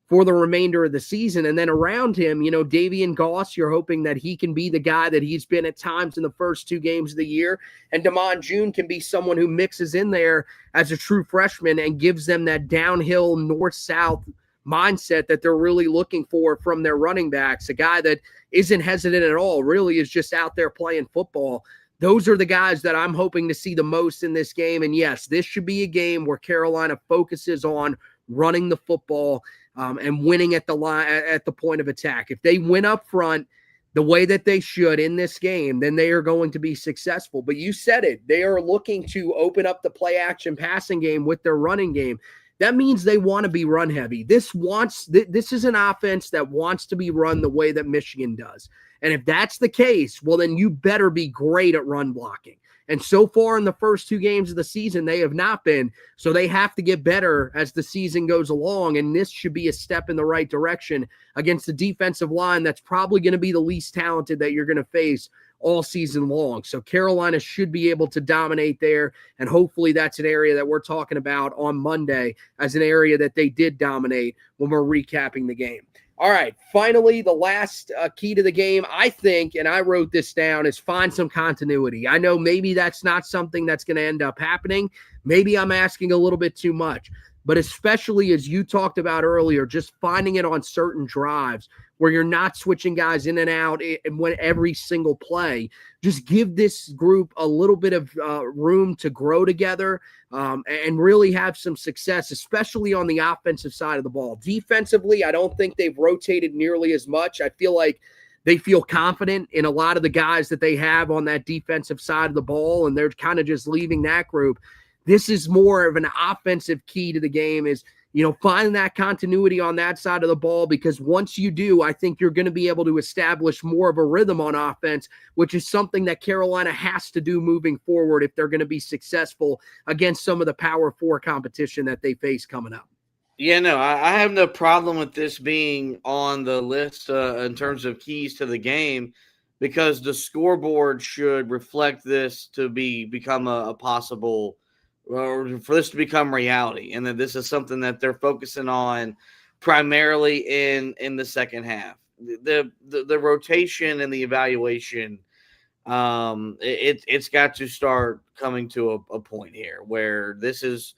for the remainder of the season. And then around him, Davian Goss, you're hoping that he can be the guy that he's been at times in the first 2 games of the year. And Damon June can be someone who mixes in there as a true freshman and gives them that downhill north-south mindset that they're really looking for from their running backs. A guy that isn't hesitant at all, really is just out there playing football. Those are the guys that I'm hoping to see the most in this game. And yes, this should be a game where Carolina focuses on running the football and winning at the line, at the point of attack. If they win up front the way that they should in this game, then they are going to be successful. But you said it. They are looking to open up the play action passing game with their running game. That means they want to be run heavy. This is an offense that wants to be run the way that Michigan does. And if that's the case, well, then you better be great at run blocking. And so far in the first 2 games of the season, they have not been. So they have to get better as the season goes along. And this should be a step in the right direction against the defensive line that's probably going to be the least talented that you're going to face all season long. So Carolina should be able to dominate there. And hopefully that's an area that we're talking about on Monday as an area that they did dominate when we're recapping the game. All right, finally, the last key to the game, I think, and I wrote this down, is find some continuity. I know maybe that's not something that's going to end up happening. Maybe I'm asking a little bit too much. But especially as you talked about earlier, just finding it on certain drives where you're not switching guys in and out when every single play. Just give this group a little bit of room to grow together and really have some success, especially on the offensive side of the ball. Defensively, I don't think they've rotated nearly as much. I feel like they feel confident in a lot of the guys that they have on that defensive side of the ball, and they're kind of just leaving that group. This is more of an offensive key to the game, is, finding that continuity on that side of the ball, because once you do, I think you're going to be able to establish more of a rhythm on offense, which is something that Carolina has to do moving forward if they're going to be successful against some of the Power 4 competition that they face coming up. Yeah, no, I have no problem with this being on the list in terms of keys to the game, because the scoreboard should reflect this to become a possible, or for this to become reality, and that this is something that they're focusing on primarily in the second half. The rotation and the evaluation, it's got to start coming to a point here where these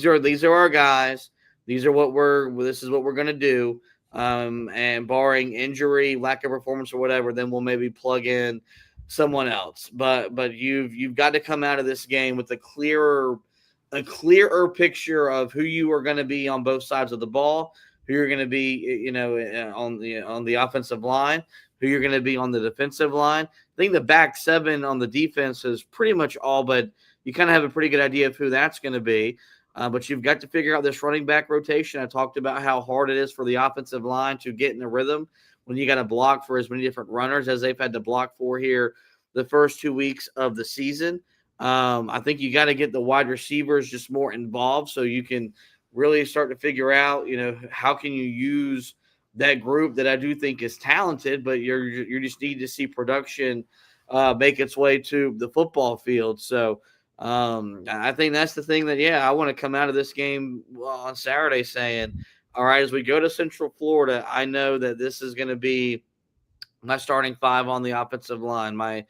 are our guys. This is what we're going to do. And barring injury, lack of performance, or whatever, then we'll maybe plug in someone else. But you've got to come out of this game with a clearer picture of who you are going to be on both sides of the ball, who you're going to be, on the offensive line, who you're going to be on the defensive line. I think the back 7 on the defense is pretty much all, but you kind of have a pretty good idea of who that's going to be. But you've got to figure out this running back rotation. I talked about how hard it is for the offensive line to get in the rhythm when you got to block for as many different runners as they've had to block for here the first 2 weeks of the season. I think you got to get the wide receivers just more involved so you can really start to figure out, how can you use that group that I do think is talented, but you just need to see production make its way to the football field. So I think that's the thing that, I want to come out of this game on Saturday saying, all right, as we go to Central Florida, I know that this is going to be my starting 5 on the offensive line, my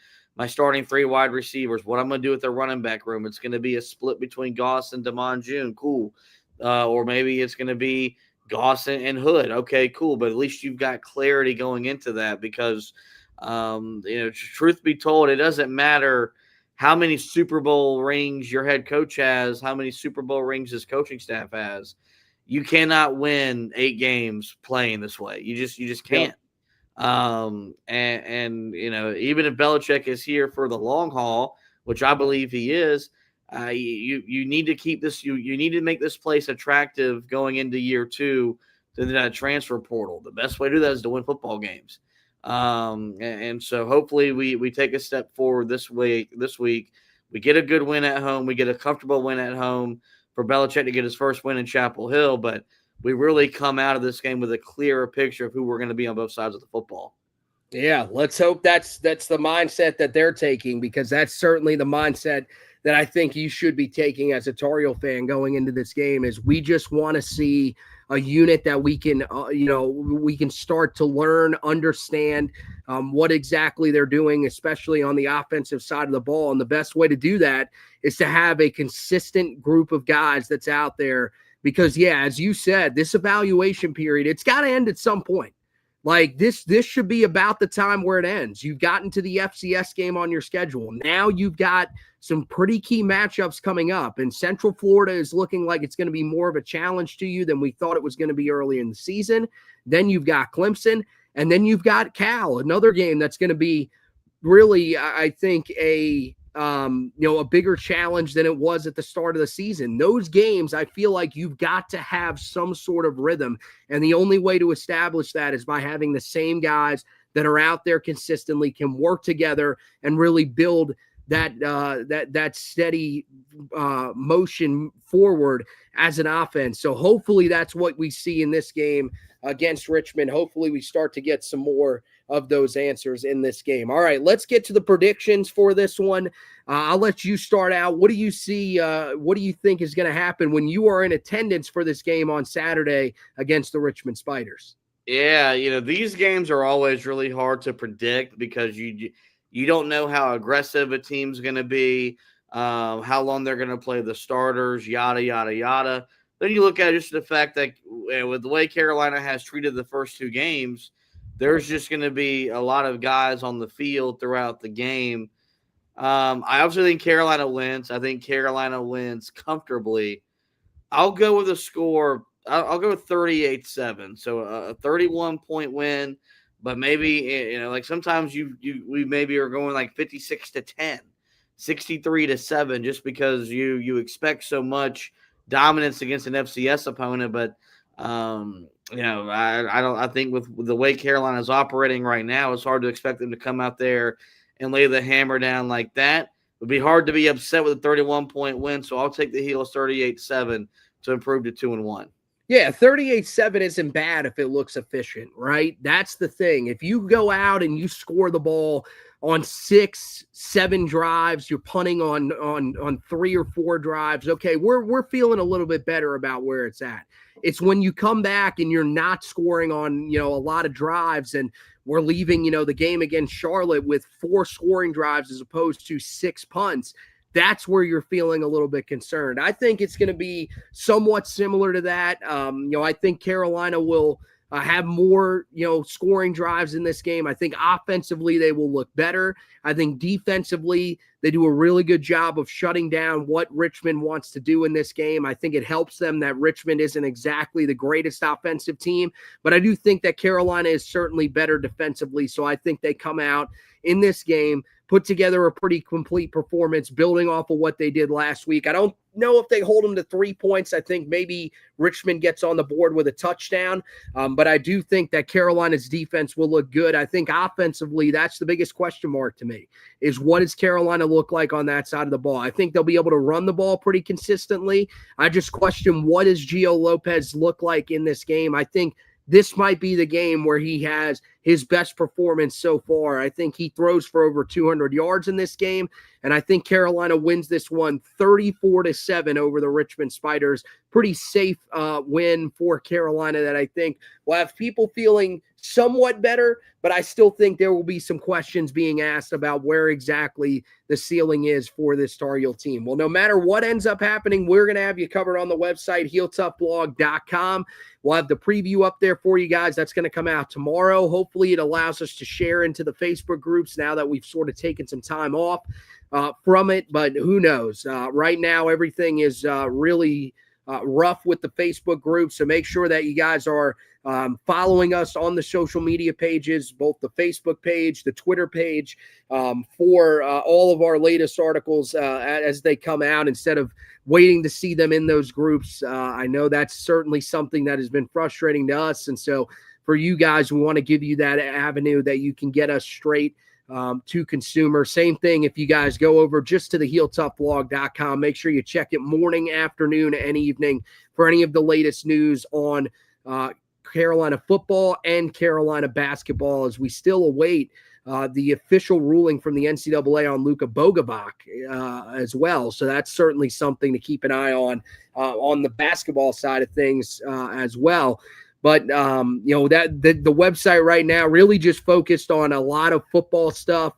starting 3 wide receivers, what I'm going to do with the running back room. It's going to be a split between Goss and Damon June. Cool. Or maybe it's going to be Goss and Hood. Okay, cool. But at least you've got clarity going into that because, truth be told, it doesn't matter how many Super Bowl rings your head coach has, how many Super Bowl rings his coaching staff has. You cannot win 8 games playing this way. You just can't. Even if Belichick is here for the long haul, which I believe he is, you need to keep this. You need to make this place attractive going into year 2 to that transfer portal. The best way to do that is to win football games. And so hopefully we take a step forward this week. We get a good win at home. We get a comfortable win at home for Belichick to get his first win in Chapel Hill, but we really come out of this game with a clearer picture of who we're going to be on both sides of the football. Yeah, let's hope that's the mindset that they're taking, because that's certainly the mindset that I think you should be taking as a Tar Heel fan going into this game. Is we just want to see a unit that we can, we can start to learn, understand what exactly they're doing, especially on the offensive side of the ball. And the best way to do that is to have a consistent group of guys that's out there. Because, yeah, as you said, this evaluation period, it's got to end at some point. Like this should be about the time where it ends. You've gotten to the FCS game on your schedule. Now you've got some pretty key matchups coming up, and Central Florida is looking like it's going to be more of a challenge to you than we thought it was going to be early in the season. Then you've got Clemson, and then you've got Cal, another game that's going to be really, I think, a bigger challenge than it was at the start of the season. Those games, I feel like you've got to have some sort of rhythm. And the only way to establish that is by having the same guys that are out there consistently, can work together and really build that steady motion forward as an offense. So hopefully that's what we see in this game against Richmond. Hopefully we start to get some more of those answers in this game. All right, let's get to the predictions for this one. I'll let you start out. What do you see? What do you think is going to happen when you are in attendance for this game on Saturday against the Richmond Spiders? Yeah, these games are always really hard to predict because you don't know how aggressive a team's going to be, how long they're going to play the starters, yada, yada, yada. Then you look at just the fact that with the way Carolina has treated the first 2 games, there's just going to be a lot of guys on the field throughout the game. I obviously think Carolina wins. I think Carolina wins comfortably. I'll go with a score. I'll go with 38-7. So a 31-point win, but maybe, like sometimes we maybe are going like 56-10, 63-7, just because you expect so much dominance against an FCS opponent. But I think with the way Carolina's operating right now, it's hard to expect them to come out there and lay the hammer down like that. It would be hard to be upset with a 31-point win, so I'll take the Heels 38-7 to improve to 2-1. Yeah, 38-7 isn't bad if it looks efficient, right? That's the thing. If you go out and you score the ball on 6-7 drives, you're punting on 3 or 4 drives. Okay, we're feeling a little bit better about where it's at. It's when you come back and you're not scoring on, a lot of drives, and we're leaving, the game against Charlotte with 4 scoring drives as opposed to 6 punts. That's where you're feeling a little bit concerned. I think it's going to be somewhat similar to that. I think Carolina will have more, scoring drives in this game. I think offensively they will look better. I think defensively they do a really good job of shutting down what Richmond wants to do in this game. I think it helps them that Richmond isn't exactly the greatest offensive team, but I do think that Carolina is certainly better defensively. So I think they come out in this game, put together a pretty complete performance, building off of what they did last week. I don't know if they hold them to 3 points. I think maybe Richmond gets on the board with a touchdown, but I do think that Carolina's defense will look good. I think offensively, that's the biggest question mark to me, is what does Carolina look like on that side of the ball? I think they'll be able to run the ball pretty consistently. I just question, what does Gio Lopez look like in this game? I think this might be the game where he has his best performance so far. I think he throws for over 200 yards in this game, and I think Carolina wins this one 34-7 over the Richmond Spiders. Pretty safe win for Carolina that I think will have people feeling somewhat better, but I still think there will be some questions being asked about where exactly the ceiling is for this Tar Heel team. Well, no matter what ends up happening, we're going to have you covered on the website, HeelToughBlog.com. We'll have the preview up there for you guys. That's going to come out tomorrow. Hopefully it allows us to share into the Facebook groups now that we've sort of taken some time off from it, but who knows? Right now, everything is really rough with the Facebook group, so make sure that you guys are following us on the social media pages, both the Facebook page, the Twitter page, for all of our latest articles as they come out, instead of waiting to see them in those groups. I know that's certainly something that has been frustrating to us, and so for you guys, we want to give you that avenue that you can get us straight to consumer. Same thing if you guys go over just to the HeelToughBlog.com. Make sure you check it morning, afternoon, and evening for any of the latest news on Carolina football and Carolina basketball, as we still await the official ruling from the NCAA on Luka Bogovac as well. So that's certainly something to keep an eye on the basketball side of things as well. But, that the website right now really just focused on a lot of football stuff.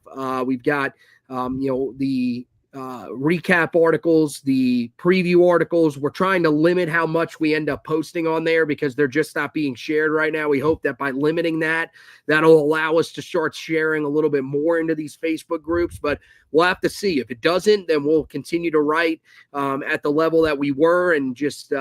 We've got, the recap articles, the preview articles. We're trying to limit how much we end up posting on there because they're just not being shared right now. We hope that by limiting that, that'll allow us to start sharing a little bit more into these Facebook groups, but we'll have to see. If it doesn't, then we'll continue to write at the level that we were and just,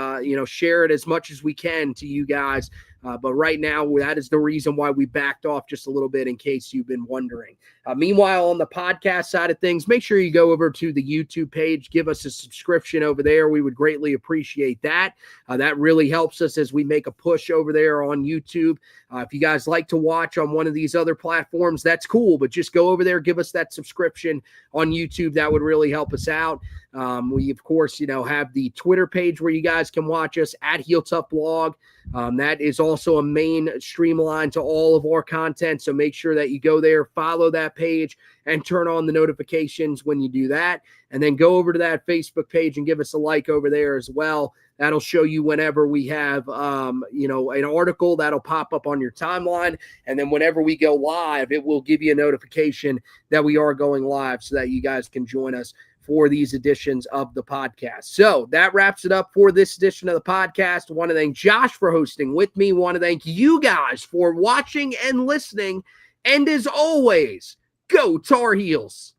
share it as much as we can to you guys. But right now, that is the reason why we backed off just a little bit, in case you've been wondering. Meanwhile, on the podcast side of things, make sure you go over to the YouTube page. Give us a subscription over there. We would greatly appreciate that. That really helps us as we make a push over there on YouTube. If you guys like to watch on one of these other platforms, that's cool. But just go over there, give us that subscription on YouTube. That would really help us out. We, of course, have the Twitter page where you guys can watch us at Heel Tough Blog. That is also a main streamline to all of our content. So make sure that you go there, follow that page, and turn on the notifications when you do that. And then go over to that Facebook page and give us a like over there as well. That'll show you whenever we have, an article that'll pop up on your timeline. And then whenever we go live, it will give you a notification that we are going live so that you guys can join us for these editions of the podcast. So that wraps it up for this edition of the podcast. I want to thank Josh for hosting with me. I want to thank you guys for watching and listening. And as always, go Tar Heels.